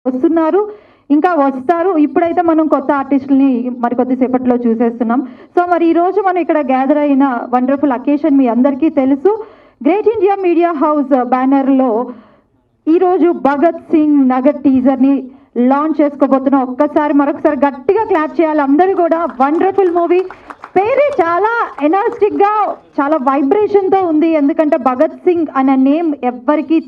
వస్తున్నారు, ఇంకా వస్తారు. ఇప్పుడైతే మనం కొత్త ఆర్టిస్టులని మరి కొద్దిసేపట్లో చూసేస్తున్నాం. సో మరి ఈరోజు మనం ఇక్కడ గ్యాదర్ అయిన వండర్ఫుల్ అకేషన్ మీ అందరికీ తెలుసు. గ్రేట్ ఇండియా మీడియా హౌస్ బ్యానర్లో ఈరోజు భగత్ సింగ్ నగర్ టీజర్ని లాంచ్ చేసుకోబోతున్నాం. ఒక్కసారి మరొకసారి గట్టిగా క్లాప్ చేయాలి అందరూ కూడా. వండర్ఫుల్ మూవీ, పేరే చాలా ఎనర్జెటిక్గా చాలా వైబ్రేషన్తో ఉంది. ఎందుకంటే భగత్ సింగ్ అనే నేమ్ ఎవ్వరికి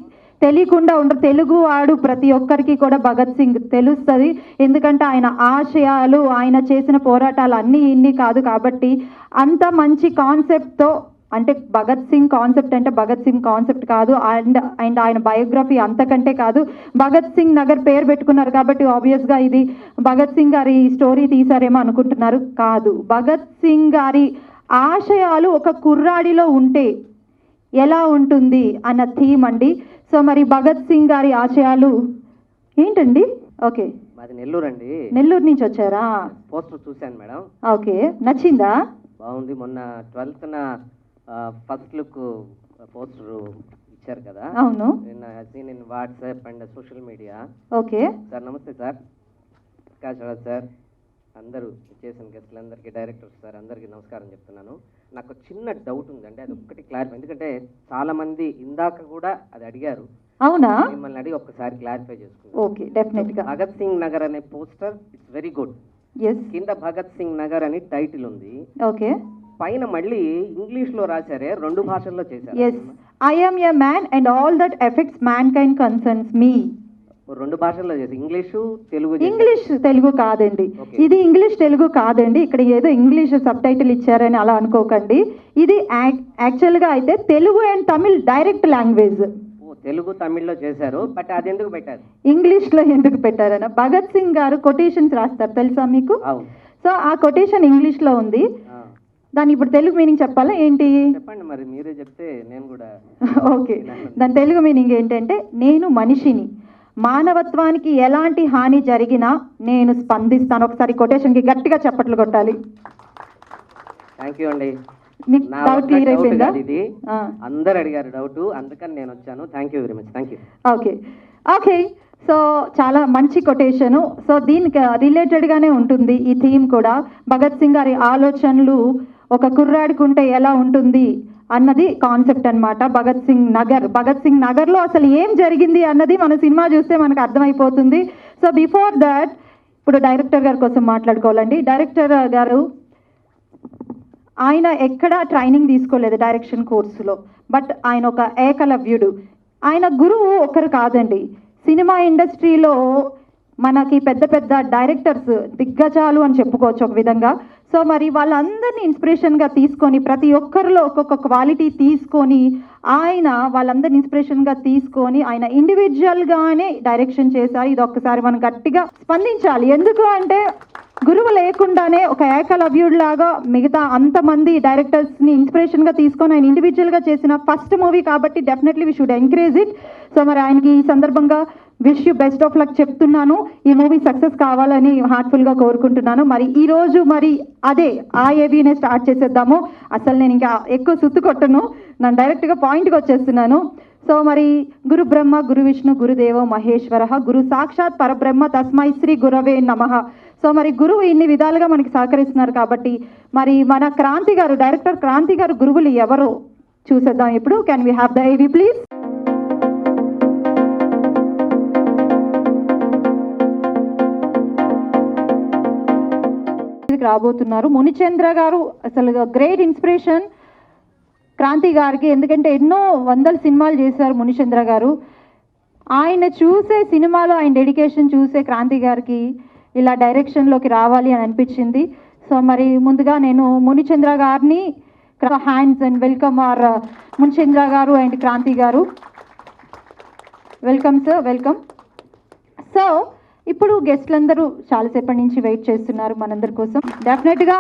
తెలియకుండా ఉండరు. తెలుగు వాడు ప్రతి ఒక్కరికి కూడా భగత్ సింగ్ తెలుస్తుంది. ఎందుకంటే ఆయన ఆశయాలు, ఆయన చేసిన పోరాటాలు అన్నీ ఇన్ని కాదు కాబట్టి అంత మంచి కాన్సెప్ట్తో, అంటే భగత్ సింగ్ కాన్సెప్ట్ అంటే భగత్ సింగ్ కాన్సెప్ట్ కాదు, అండ్ ఆయన బయోగ్రఫీ అంతకంటే కాదు. భగత్ సింగ్ నగర్ పేరు పెట్టుకున్నారు కాబట్టి ఆబ్వియస్గా ఇది భగత్ సింగ్ గారి స్టోరీ తీసారేమో అనుకుంటున్నారు. కాదు, భగత్ సింగ్ గారి ఆశయాలు ఒక కుర్రాడిలో ఉంటే ఎలా ఉంటుంది అన్న థీమ్ అండి. సో మరి భగత్ సింగ్ గారి ఆశయాలు ఏంటండి? ఓకే, మాది నెల్లూరు అండి. నెల్లూరు నుంచి వచ్చారా? పోస్టర్ చూశాను మేడం. ఓకే, నచ్చిందా? బాగుంది. మొన్న 12th ఫస్ట్ లుక్ పోస్టర్ ఇచ్చారు కదా. అవును, seen in WhatsApp and social media. Okay sir నమస్తే సార్. ప్రకాష్ రాజ్ సార్, అందరూ చేసిన గెస్టులందరికీ, డైరెక్టర్స్ సార్ అందరికీ నమస్కారం చెప్తున్నాను. నాకు చిన్న డౌట్ ఉందండి, అది ఒక్కటి క్లారిఫై. ఎందుకంటే చాలా మంది ఇందాక కూడా అది అడిగారు. అవునా? మిమ్మల్ని అడిగి ఒక్కసారి క్లారిఫై చేసుకున్నాను. ఓకే, డెఫినెట్ గా. భగత్ సింగ్ నగర్ అనే poster it's very good. Yes, కింద భగత్ సింగ్ నగర్ అని టైటిల్ ఉంది. ఓకే. పైన మళ్ళీ ఇంగ్లీష్ లో రాశారే, 2 భాషల్లో చేశారు. Yes, I am a man and all that affects mankind concerns me. 2 భాషల్లో చేసి ఇంగ్లీషు తెలుగు. ఇంగ్లీష్ తెలుగు కాదండి, ఇది ఇంగ్లీష్ తెలుగు కాదండి. ఇక్కడ ఏదో ఇంగ్లీష్ సబ్ టైటిల్ ఇచ్చారని అలా అనుకోకండి. ఇది యాక్చువల్గా అయితే Telugu and Tamil direct language. Telugu తమిళ్లో చేశారు, బట్ అది ఎందుకు పెట్టారు? ఇంగ్లీష్ లో ఎందుకు పెట్టారన్న, భగత్ సింగ్ గారు కొటేషన్స్ రాస్తారు తెలుసా మీకు? సో ఆ కొటేషన్ ఇంగ్లీష్ లో ఉంది, దాన్ని ఇప్పుడు తెలుగు మీనింగ్ చెప్పాలా ఏంటి? చెప్పండి మరి, మీరే చెప్తే నేను కూడా. ఓకే, దాని తెలుగు మీనింగ్ ఏంటంటే, నేను మనిషిని, మానవత్వానికి ఎలాంటి హాని జరిగినా నేను స్పందిస్తాను. ఒకసారి కొటేషన్కి గట్టిగా చప్పట్లు కొట్టాలి. థ్యాంక్ యూ అండి. మీకు డౌట్ క్లియర్ అయిపోయిందా? ఇది అందరు అడిగారు డౌట్, అందుకని నేను వచ్చాను. Thank you very much. Thank you. Okay okay, so చాలా మంచి కొటేషను. సో దీనికి రిలేటెడ్గానే ఉంటుంది ఈ థీమ్ కూడా. భగత్ సింగ్ గారి ఆలోచనలు ఒక కుర్రాడికి ఉంటే ఎలా ఉంటుంది అన్నది కాన్సెప్ట్ అనమాట. భగత్ సింగ్ నగర్లో అసలు ఏం జరిగింది అన్నది మన సినిమా చూస్తే మనకు అర్థమైపోతుంది. సో బిఫోర్ దాట్ ఇప్పుడు డైరెక్టర్ గారి కోసం మాట్లాడుకోవాలండి. డైరెక్టర్ గారు ఆయన ఎక్కడా ట్రైనింగ్ తీసుకోలేదు డైరెక్షన్ కోర్సులో, బట్ ఆయన ఒక ఏకలవ్యుడు. ఆయన గురువు ఒకరు కాదండి, సినిమా ఇండస్ట్రీలో మనకి పెద్ద పెద్ద డైరెక్టర్స్ దిగ్గజాలు అని చెప్పుకోవచ్చు ఒక విధంగా. సో మరి వాళ్ళందరినీ ఇన్స్పిరేషన్గా తీసుకొని, ప్రతి ఒక్కరిలో ఒక్కొక్క క్వాలిటీ తీసుకొని, ఆయన వాళ్ళందరినీ ఇన్స్పిరేషన్గా తీసుకొని ఆయన ఇండివిజువల్గానే డైరెక్షన్ చేశారు. ఇది ఒక్కసారి మనం గట్టిగా స్పందించాలి. ఎందుకు అంటే గురువు లేకుండానే ఒక ఏకలవ్యుడిలాగా మిగతా అంతమంది డైరెక్టర్స్ని ఇన్స్పిరేషన్గా తీసుకొని ఆయన ఇండివిజువల్గా చేసిన ఫస్ట్ మూవీ కాబట్టి definitely we should encourage it. So మరి ఆయనకి ఈ సందర్భంగా wish you best of luck చెప్తున్నాను. ఈ మూవీ సక్సెస్ కావాలని హార్ట్ఫుల్గా కోరుకుంటున్నాను. మరి ఈరోజు మరి అదే ఆ ఏవీనే స్టార్ట్ చేసేద్దాము. అసలు నేను ఇంకా ఎక్కువ సుత్తు కొట్టను, నేను డైరెక్ట్గా పాయింట్కి వచ్చేస్తున్నాను. సో మరి గురు బ్రహ్మ గురు విష్ణు గురుదేవో మహేశ్వర గురు సాక్షాత్ పరబ్రహ్మ తస్మై శ్రీ గురవే నమః. సో మరి గురువు ఇన్ని విధాలుగా మనకి సహకరిస్తున్నారు కాబట్టి మరి మన క్రాంతి గారు, డైరెక్టర్ క్రాంతి గారు గురువులు ఎవరో చూసేద్దాం ఇప్పుడు. కెన్ వీ హ్యావ్ ద ఏవీ ప్లీజ్? రాబోతున్నారు మునిచంద్ర గారు. అసలు గ్రేట్ ఇన్స్పిరేషన్ క్రాంతి గారికి, ఎందుకంటే ఎన్నో వందల సినిమాలు చేశారు మునిచంద్ర గారు. ఆయన చూసే సినిమాలో ఆయన డెడికేషన్ చూసే క్రాంతి గారికి ఇలా డైరెక్షన్లోకి రావాలి అని అనిపించింది. సో మరి ముందుగా నేను మునిచంద్ర గారిని hands and welcome are Munichandra గారు అండ్ క్రాంతి గారు. Welcome sir, welcome. సో ఇప్పుడు గెస్ట్లందరూ చాలాసేపటి నుంచి వెయిట్ చేస్తున్నారు మనందరి కోసం. డెఫినెట్గా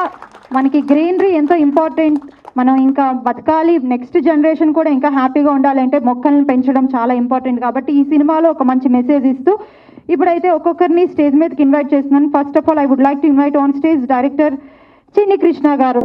మనకి గ్రీనరీ ఎంతో ఇంపార్టెంట్. మనం ఇంకా బతకాలి, నెక్స్ట్ జనరేషన్ కూడా ఇంకా హ్యాపీగా ఉండాలంటే మొక్కలను పెంచడం చాలా ఇంపార్టెంట్. కాబట్టి ఈ సినిమాలో ఒక మంచి మెసేజ్ ఇస్తూ ఇప్పుడైతే ఒక్కొక్కరిని స్టేజ్ మీదకి ఇన్వైట్ చేస్తున్నాను. First of all I would like to invite on stage director Chinni Krishna గారు.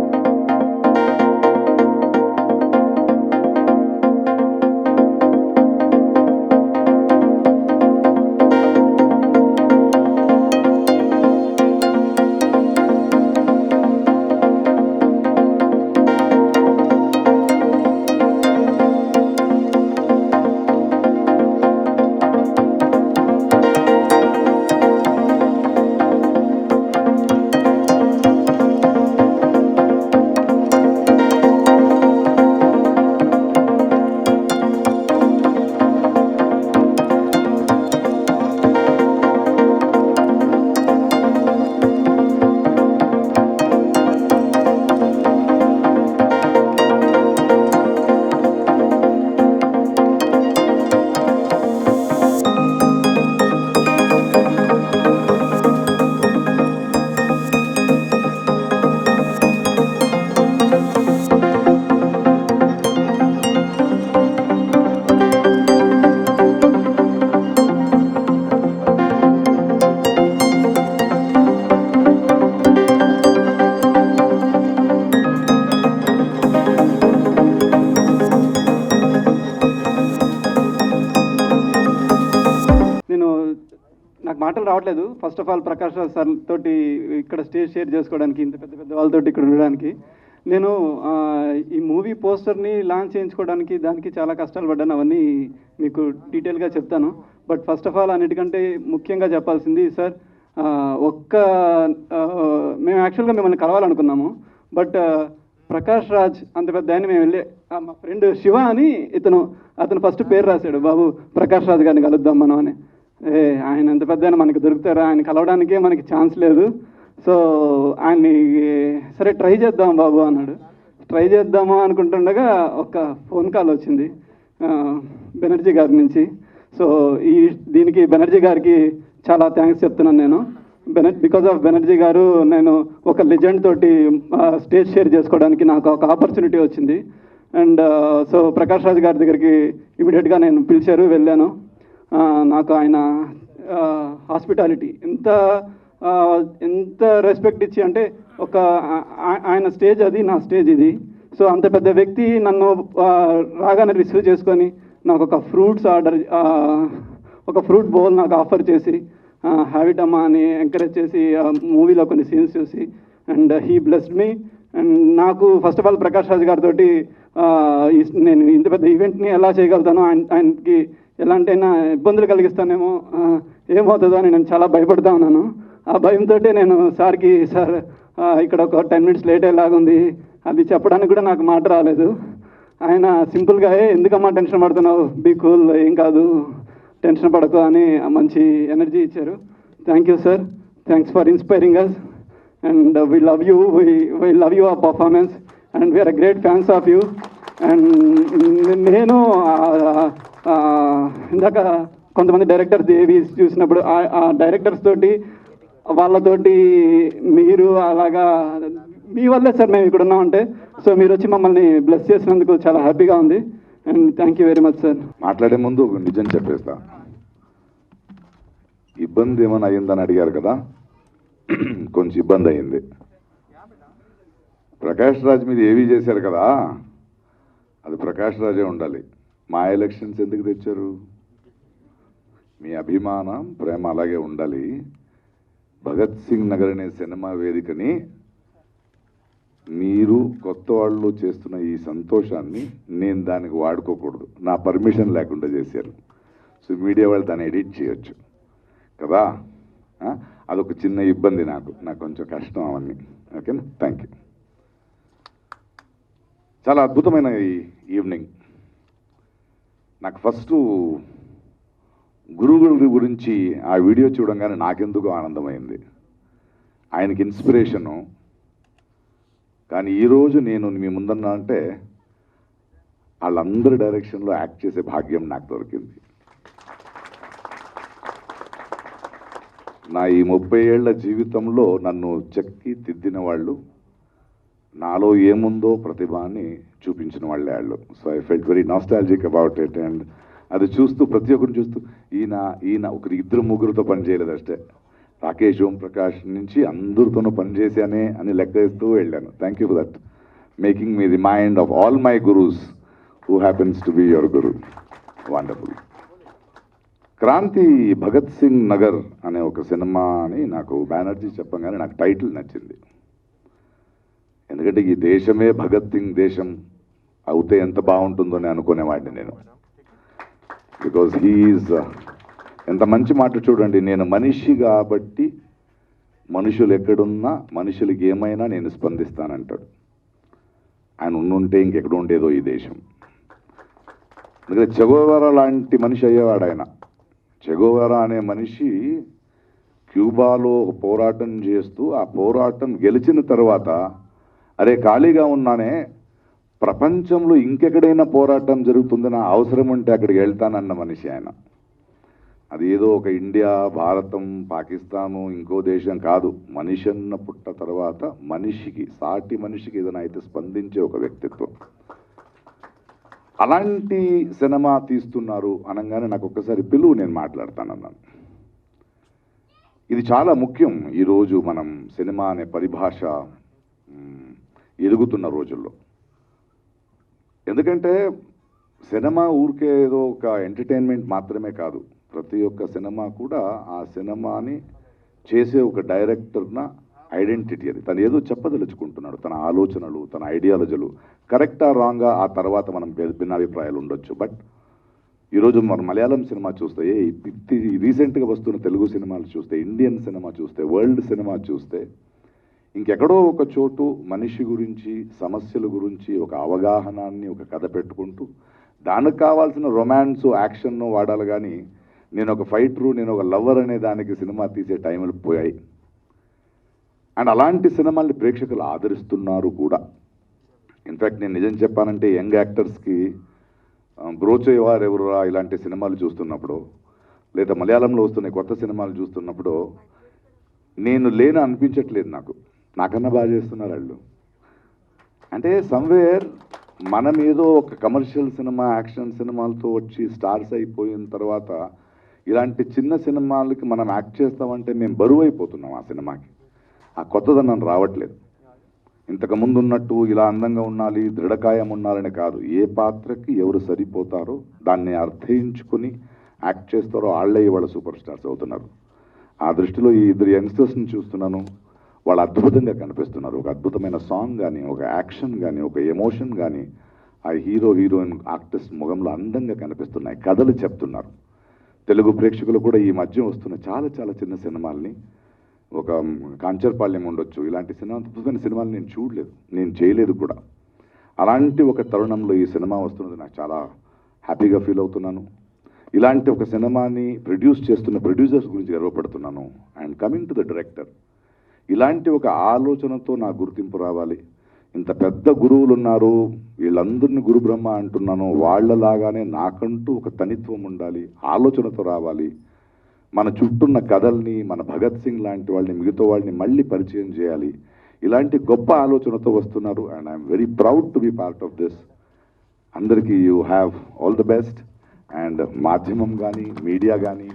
మాటలు రావట్లేదు. First of all Prakash Raj sir తోటి ఇక్కడ స్టేజ్ షేర్ చేసుకోవడానికి, ఇంత పెద్ద పెద్ద వాళ్ళతోటి ఇక్కడ ఉండడానికి. నేను ఈ మూవీ పోస్టర్ని లాంచ్ చేయించుకోవడానికి దానికి చాలా కష్టాలు పడ్డాను. అవన్నీ మీకు డీటెయిల్గా చెప్తాను. బట్ ఫస్ట్ ఆఫ్ ఆల్ అన్నిటికంటే ముఖ్యంగా చెప్పాల్సింది సార్, మేము యాక్చువల్గా మిమ్మల్ని కలవాలనుకున్నాము. బట్ ప్రకాష్ రాజ్ అంత పెద్ద ఆయన మేము వెళ్ళే మా ఫ్రెండ్ శివ అని అతను ఫస్ట్ పేరు రాశాడు, బాబు ప్రకాష్ రాజ్ గారిని కలుద్దాం మనం అని. ఆయన అంత పెద్ద ఆయన మనకి దొరుకుతారా, ఆయన కలవడానికే మనకి ఛాన్స్ లేదు. సో ఆయన్ని సరే ట్రై చేద్దాం బాబు అన్నాడు. ట్రై చేద్దాము అనుకుంటుండగా ఒక ఫోన్ కాల్ వచ్చింది బెనర్జీ గారి నుంచి. సో దీనికి బెనర్జీ గారికి చాలా థ్యాంక్స్ చెప్తున్నాను నేను. బికాజ్ ఆఫ్ బెనర్జీ గారు నేను ఒక లెజెండ్ తోటి స్టేజ్ షేర్ చేసుకోవడానికి నాకు ఒక ఆపర్చునిటీ వచ్చింది. అండ్ సో ప్రకాష్ రాజ్ గారి దగ్గరికి ఇమీడియట్గా నేను పిలిచారు, వెళ్ళాను. నాకు ఆయన హాస్పిటాలిటీ ఎంత రెస్పెక్ట్ ఇచ్చి, అంటే ఆయన స్టేజ్ అది, నా స్టేజ్ ఇది. సో అంత పెద్ద వ్యక్తి నన్ను రాగానే రిసీవ్ చేసుకొని నాకు ఒక ఫ్రూట్ బౌల్ నాకు ఆఫర్ చేసి హ్యావ్ ఇట్ అమ్మా అని ఎంకరేజ్ చేసి మూవీలో కొన్ని సీన్స్ చూసి, and he blessed me. And నాకు first of all Prakash Raj గారితో నేను ఇంత పెద్ద ఈవెంట్ని ఎలా చేయగలుగుతానో, ఆయనకి ఎలాంటైనా ఇబ్బందులు కలిగిస్తానేమో, ఏమవుతుందో అని నేను చాలా భయపడతా ఉన్నాను. ఆ భయంతో నేను సార్కి, సార్ ఇక్కడ ఒక 10 minutes లేట్ అయ్యేలాగుంది అది చెప్పడానికి కూడా నాకు మాట రాలేదు. ఆయన సింపుల్గా ఎందుకమ్మా టెన్షన్ పడుతున్నావు, బీ కూల్, ఏం కాదు, టెన్షన్ పడకు అని మంచి ఎనర్జీ ఇచ్చారు. Thank you sir, thanks for inspiring us, and we love you, we love you ఆ performance, and we are a great fans of you. And నేను ఇందాక కొంతమంది డైరెక్టర్స్ ఏవి చూసినప్పుడు ఆ డైరెక్టర్స్ తోటి వాళ్ళతోటి మీరు అలాగా మీ వల్లే సార్ మేము ఇక్కడ ఉన్నామంటే, సో మీరు వచ్చి మమ్మల్ని బ్లెస్ చేసినందుకు చాలా హ్యాపీగా ఉంది. And thank you very much sir. మాట్లాడే ముందు ఒక నిజం చెప్పేస్తా. ఇబ్బంది ఏమైనా అయ్యిందని అడిగారు కదా, కొంచెం ఇబ్బంది అయ్యింది. ప్రకాష్ రాజ్ మీద ఏవి చేశారు కదా, అది ప్రకాష్ రాజే ఉండాలి. మా ఎలక్షన్స్ ఎందుకు తెచ్చారు? మీ అభిమానం, ప్రేమ అలాగే ఉండాలి. భగత్ సింగ్ నగర్ అనే సినిమా వేదికని మీరు కొత్త వాళ్ళు చేస్తున్న ఈ సంతోషాన్ని నేను దానికి వాడుకోకూడదు, నా పర్మిషన్ లేకుండా చేశారు. సో మీడియా వాళ్ళు దాన్ని ఎడిట్ చేయొచ్చు కదా, అదొక చిన్న ఇబ్బంది నాకు కొంచెం కష్టం అవన్నీ. ఓకేనా, థ్యాంక్ యూ. చాలా అద్భుతమైన ఈ ఈవినింగ్. నాకు ఫస్ట్ గురువుల గురించి ఆ వీడియో చూడంగానే నాకెందుకు ఆనందమైంది. ఆయనకి ఇన్స్పిరేషను. కానీ ఈరోజు నేను మీ ముందన్నా అంటే వాళ్ళందరి డైరెక్షన్లో యాక్ట్ చేసే భాగ్యం నాకు దొరికింది. నా ఈ 30 ఏళ్ల జీవితంలో నన్ను చెక్కి తిద్దిన వాళ్ళు, నాలో ఏముందో ప్రతిభాన్ని చూపించిన వాళ్ళే వాళ్ళు. So I felt very nostalgic about it. And అది చూస్తూ, ప్రతి ఒక్కరిని చూస్తూ, ఈయన ఒకరి 2-3 పనిచేయలేదు అష్టే. రాకేష్, ఓం ప్రకాష్ నుంచి అందరితోనూ పనిచేశానే అని లెక్క వేస్తూ వెళ్ళాను. Thank you for that, making me remind of all my gurus who happens to be your guru. Wonderful. Kranti Bhagat Singh Nagar అనే ఒక సినిమా అని నాకు బెనర్జీ చెప్పగానే నాకు టైటిల్ నచ్చింది. ఎందుకంటే ఈ దేశమే భగత్ సింగ్ దేశం అవుతే ఎంత బాగుంటుందో అని అనుకునేవాడిని నేను. బికాజ్ హీఈస్ ఎంత మంచి మాట చూడండి, నేను మనిషి కాబట్టి మనుషులు ఎక్కడున్నా, మనుషులకి ఏమైనా నేను స్పందిస్తానంటాడు. ఆయన ఉండుంటే ఇంకెక్కడ ఉండేదో ఈ దేశం. ఎందుకంటే చెగోవెరా లాంటి మనిషి అయ్యేవాడు ఆయన. చెగోవెరా అనే మనిషి క్యూబాలో పోరాటం చేస్తూ, ఆ పోరాటం గెలిచిన తర్వాత అరే ఖాళీగా ఉన్నానే, ప్రపంచంలో ఇంకెక్కడైనా పోరాటం జరుగుతుందని అవసరం ఉంటే అక్కడికి వెళ్తానన్న మనిషి ఆయన. అది ఏదో ఒక ఇండియా, భారతం, పాకిస్తాను, ఇంకో దేశం కాదు. మనిషి అన్న పుట్ట తర్వాత మనిషికి, సాటి మనిషికి ఏదైనా అయితే స్పందించే ఒక వ్యక్తిత్వం. అలాంటి సినిమా తీస్తున్నారు అనగానే నాకు ఒక్కసారి పిలువు, నేను మాట్లాడతానన్నాను. ఇది చాలా ముఖ్యం ఈరోజు మనం సినిమా అనే పరిభాష ఎదుగుతున్న రోజుల్లో. ఎందుకంటే సినిమా ఊరికే ఏదో ఒక ఎంటర్టైన్మెంట్ మాత్రమే కాదు, ప్రతి ఒక్క సినిమా కూడా ఆ సినిమాని చేసే ఒక డైరెక్టర్న ఐడెంటిటీ అది. తను ఏదో చెప్పదలుచుకుంటున్నాడు, తన ఆలోచనలు, తన ఐడియాలజీలు కరెక్టా రాంగా ఆ తర్వాత మనం భిన్నాభిప్రాయాలు ఉండొచ్చు. బట్ ఈరోజు మన మలయాళం సినిమా చూస్తే, రీసెంట్గా వస్తున్న తెలుగు సినిమాలు చూస్తే, ఇండియన్ సినిమా చూస్తే, వరల్డ్ సినిమా చూస్తే, ఇంకెక్కడో ఒక చోటు మనిషి గురించి, సమస్యల గురించి ఒక అవగాహనాన్ని, ఒక కథ పెట్టుకుంటూ దానికి కావాల్సిన రొమాన్స్, యాక్షన్ వాడాలి. కానీ నేను ఒక ఫైటరు, నేను ఒక లవర్ అనే దానికి సినిమా తీసే టైంలు పోయాయి. అండ్ అలాంటి సినిమాల్ని ప్రేక్షకులు ఆదరిస్తున్నారు కూడా. ఇన్ఫ్యాక్ట్ నేను నిజం చెప్పానంటే యంగ్ యాక్టర్స్కి బ్రోచేవారు ఎవరురా ఇలాంటి సినిమాలు చూస్తున్నప్పుడు, లేదా మలయాళంలో వస్తున్న కొత్త సినిమాలు చూస్తున్నప్పుడు నేను లేను అనిపించట్లేదు. నాకన్నా బాగా చేస్తున్నారు వాళ్ళు. అంటే సమ్వేర్ మనం ఏదో ఒక కమర్షియల్ సినిమా, యాక్షన్ సినిమాలతో వచ్చి స్టార్స్ అయిపోయిన తర్వాత ఇలాంటి చిన్న సినిమాలకి మనం యాక్ట్ చేస్తామంటే మేము బరువు అయిపోతున్నాం. ఆ సినిమాకి ఆ కొత్తదనం రావట్లేదు. ఇంతకుముందు ఉన్నట్టు ఇలా అందంగా ఉండాలి, దృఢకాయం ఉండాలని కాదు. ఏ పాత్రకి ఎవరు సరిపోతారో దాన్ని అర్థయించుకొని యాక్ట్ చేస్తారో వాళ్ళే ఇవాళ సూపర్ స్టార్స్ అవుతున్నారు. ఆ దృష్టిలో ఈ ఇద్దరు యంగ్స్టర్స్ని చూస్తున్నాను. వాళ్ళు అద్భుతంగా కనిపిస్తున్నారు. ఒక అద్భుతమైన సాంగ్ కానీ, ఒక యాక్షన్ కానీ, ఒక ఎమోషన్ కానీ ఆ హీరోయిన్ ఆర్టిస్ట్ ముఖంలో అందంగా కనిపిస్తున్నాయి. కథలు చెప్తున్నారు. తెలుగు ప్రేక్షకులు కూడా ఈ మధ్య వస్తున్న చాలా చాలా చిన్న సినిమాల్ని, ఒక కాంచర్పాళ్యం ఉండొచ్చు, ఇలాంటి అద్భుతమైన సినిమాలు నేను చూడలేదు, నేను చేయలేదు కూడా. అలాంటి ఒక తరుణంలో ఈ సినిమా వస్తున్నది నాకు చాలా హ్యాపీగా ఫీల్ అవుతున్నాను. ఇలాంటి ఒక సినిమాని ప్రొడ్యూస్ చేస్తున్న ప్రొడ్యూసర్స్ గురించి గర్వపడుతున్నాను. And coming to the director, ఇలాంటి ఒక ఆలోచనతో నా గుర్తింపు రావాలి. ఇంత పెద్ద గురువులు ఉన్నారు, వీళ్ళందరినీ గురు బ్రహ్మ అంటున్నాను. వాళ్ళలాగానే నాకంటూ ఒక తనిత్వం ఉండాలి, ఆలోచనతో రావాలి. మన చుట్టూన్న కథల్ని, మన భగత్ సింగ్ లాంటి వాళ్ళని, మిగతా వాళ్ళని మళ్ళీ పరిచయం చేయాలి. ఇలాంటి గొప్ప ఆలోచనతో వస్తున్నారు. And I'm very proud to be part of this. అందరికీ you have all the best. And మాధ్యమం కానీ, మీడియా కానీ,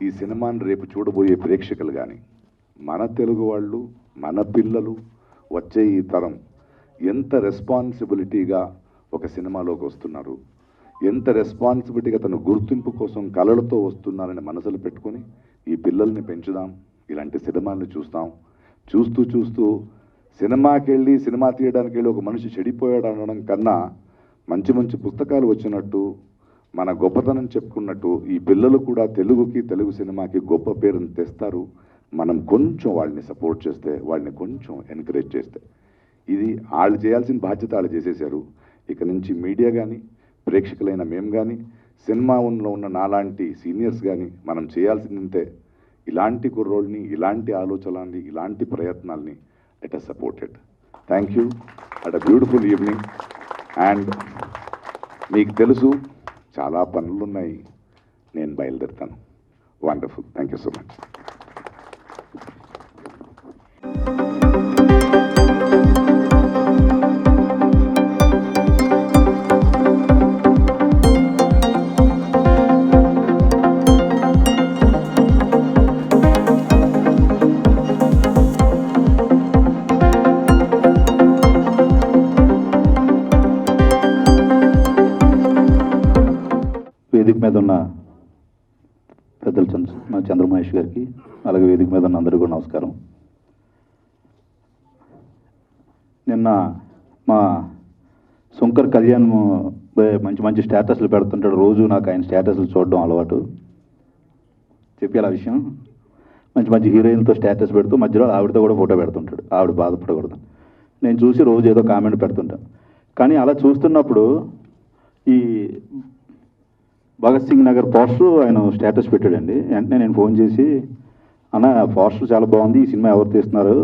ఈ సినిమాని రేపు చూడబోయే ప్రేక్షకులు కానీ, మన తెలుగు వాళ్ళు, మన పిల్లలు, వచ్చే ఈ తరం ఎంత రెస్పాన్సిబిలిటీగా ఒక సినిమాలోకి వస్తున్నారు, ఎంత రెస్పాన్సిబిలిటీగా తన గుర్తింపు కోసం కళలతో వస్తున్నారని మనసులు పెట్టుకొని ఈ పిల్లల్ని పెంచుదాం. ఇలాంటి సినిమాల్ని చూస్తాం. చూస్తూ సినిమాకి వెళ్ళి, సినిమా తీయడానికి వెళ్ళి ఒక మనిషి చెడిపోయాడు అనడం కన్నా మంచి మంచి పుస్తకాలు వచ్చినట్టు, మన గొప్పతనం చెప్పుకున్నట్టు ఈ పిల్లలు కూడా తెలుగుకి, తెలుగు సినిమాకి గొప్ప పేరుని తెస్తారు. మనం కొంచెం వాళ్ళని సపోర్ట్ చేస్తే, వాళ్ళని కొంచెం ఎంకరేజ్ చేస్తే, ఇది వాళ్ళు చేయాల్సిన బాధ్యత వాళ్ళు చేసేశారు. ఇక నుంచి మీడియా కానీ, ప్రేక్షకులైన మేము కానీ, సినిమాలో ఉన్న నాలాంటి సీనియర్స్ కానీ మనం చేయాల్సిందంతే. ఇలాంటి కుర్రోళ్ళని, ఇలాంటి ఆలోచనల్ని, ఇలాంటి ప్రయత్నాల్ని let us support it. Thank you. At a beautiful evening. And మీకు తెలుసు చాలా పనులున్నాయి, నేను బయలుదేరుతాను. Wonderful. Thank you so much. వేదిక మీద ఉన్న పెద్దలు చంద్రమహేష్ గారికి, అలాగే వేదిక మీద ఉన్న అందరికీ కూడా నమస్కారం. నిన్న మా శంకర్ కళ్యాణ్ మంచి మంచి స్టేటస్లు పెడుతుంటాడు. రోజు నాకు ఆయన స్టేటస్లు చూడడం అలవాటు. చెప్పాలి ఆ విషయం. మంచి మంచి హీరోయిన్తో స్టేటస్ పెడుతూ మధ్యలో ఆవిడతో కూడా ఫోటో పెడుతుంటాడు. ఆవిడ బాధపడకూడదు. నేను చూసి రోజు ఏదో కామెంట్ పెడుతుంటాను. కానీ అలా చూస్తున్నప్పుడు ఈ భగత్ సింగ్ నగర్ పోస్టర్ ఆయన స్టేటస్ పెట్టాడండి. వెంటనే నేను ఫోన్ చేసి, అన్న పోస్టర్ చాలా బాగుంది, ఈ సినిమా ఎవరు తీస్తున్నారు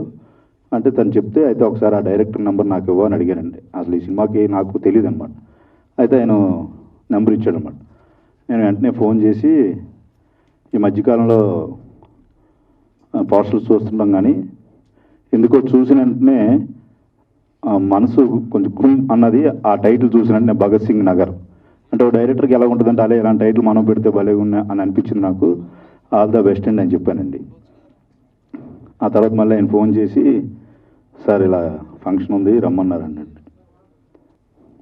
అంటే తను చెప్తే, అయితే ఒకసారి ఆ డైరెక్టర్ నెంబర్ నాకు ఇవ్వని అడిగానండి. అసలు ఈ సినిమాకి నాకు తెలియదు అనమాట. అయితే ఆయన నెంబర్ ఇచ్చాడనమాట. నేను వెంటనే ఫోన్ చేసి, ఈ మధ్యకాలంలో పోస్టర్స్ చూస్తుంటాం కానీ ఎందుకో చూసిన వెంటనే మనసు కొంచెం గుమ్ అన్నది. ఆ టైటిల్ చూసిన వెంటనే భగత్ సింగ్ నగర్ అంటే ఒక డైరెక్టర్కి ఎలా ఉంటుందంటే, అలా ఇలాంటి టైటిల్ మనం పెడితే భలే ఉన్నా అని అనిపించింది నాకు. ఆల్ ద బెస్ట్ అండి అని చెప్పానండి. ఆ తర్వాత మళ్ళీ ఆయన ఫోన్ చేసి, సార్ ఇలా ఫంక్షన్ ఉంది రమ్మన్నారండి.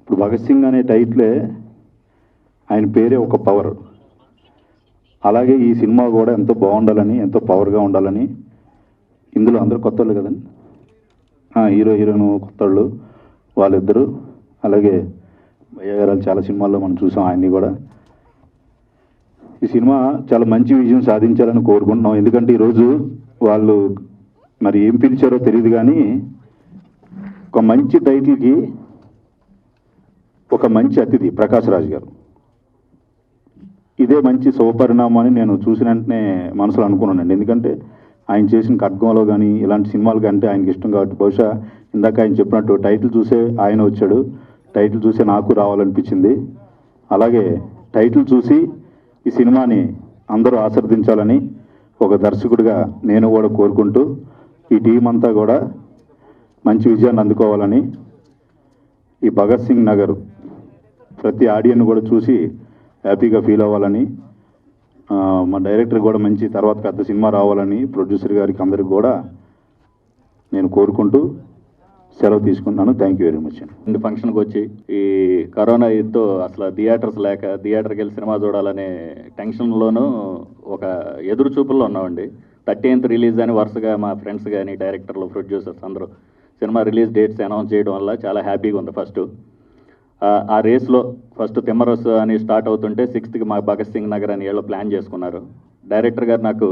ఇప్పుడు భగత్ సింగ్ అనే టైటిలే ఆయన పేరే ఒక పవర్. అలాగే ఈ సినిమా కూడా ఎంతో బాగుండాలని, ఎంతో పవర్గా ఉండాలని, ఇందులో అందరూ కొత్త వాళ్ళు కదండి, హీరో హీరోయిన్ కొత్త వాళ్ళు, వాళ్ళిద్దరూ, అలాగే భయ్య గారు చాలా సినిమాల్లో మనం చూసాం ఆయన్ని కూడా. ఈ సినిమా చాలా మంచి విజయం సాధించాలని కోరుకుంటున్నాం. ఎందుకంటే ఈరోజు వాళ్ళు మరి ఏం పిలిచారో తెలియదు కానీ ఒక మంచి టైటిల్కి ఒక మంచి అతిథి ప్రకాష్ రాజ్ గారు, ఇదే మంచి శుభపరిణామం అని నేను చూసిన వెంటనే మనసులో అనుకున్నానండి. ఎందుకంటే ఆయన చేసిన ఖడ్గంలో కానీ ఇలాంటి సినిమాలు కంటే ఆయనకి ఇష్టం కాబట్టి, బహుశా ఇందాక ఆయన చెప్పినట్టు టైటిల్ చూసే ఆయన వచ్చాడు, టైటిల్ చూసే నాకు రావాలనిపించింది. అలాగే టైటిల్ చూసి ఈ సినిమాని అందరూ ఆశీర్వదించాలని ఒక దర్శకుడిగా నేను కూడా కోరుకుంటూ, ఈ టీం అంతా కూడా మంచి విజయాన్ని అందుకోవాలని, ఈ భగత్ సింగ్ నగర్ ప్రతి ఆడియన్ కూడా చూసి హ్యాపీగా ఫీల్ అవ్వాలని, మా డైరెక్టర్ కూడా మంచి తర్వాత పెద్ద సినిమా రావాలని, ప్రొడ్యూసర్ గారికి అందరికి కూడా నేను కోరుకుంటూ సెలవు తీసుకుంటున్నాను. Thank you very much. రెండు ఫంక్షన్కి వచ్చి ఈ కరోనా ఇదితో అసలు థియేటర్స్ లేక థియేటర్కి వెళ్ళి సినిమా చూడాలనే టెన్షన్లోనూ ఒక ఎదురు చూపుల్లో ఉన్నామండి. 13th రిలీజ్ అని వరుసగా మా ఫ్రెండ్స్ కానీ డైరెక్టర్లు ప్రొడ్యూసర్స్ అందరూ సినిమా రిలీజ్ డేట్స్ అనౌన్స్ చేయడం వల్ల చాలా హ్యాపీగా ఉంది. ఫస్ట్ ఆ రేస్లో ఫస్ట్ తిమ్మరస్ అని స్టార్ట్ అవుతుంటే 6th మా భగత్ సింగ్ నగర్ అని ఏళ్ళు ప్లాన్ చేసుకున్నారు. డైరెక్టర్ గారు నాకు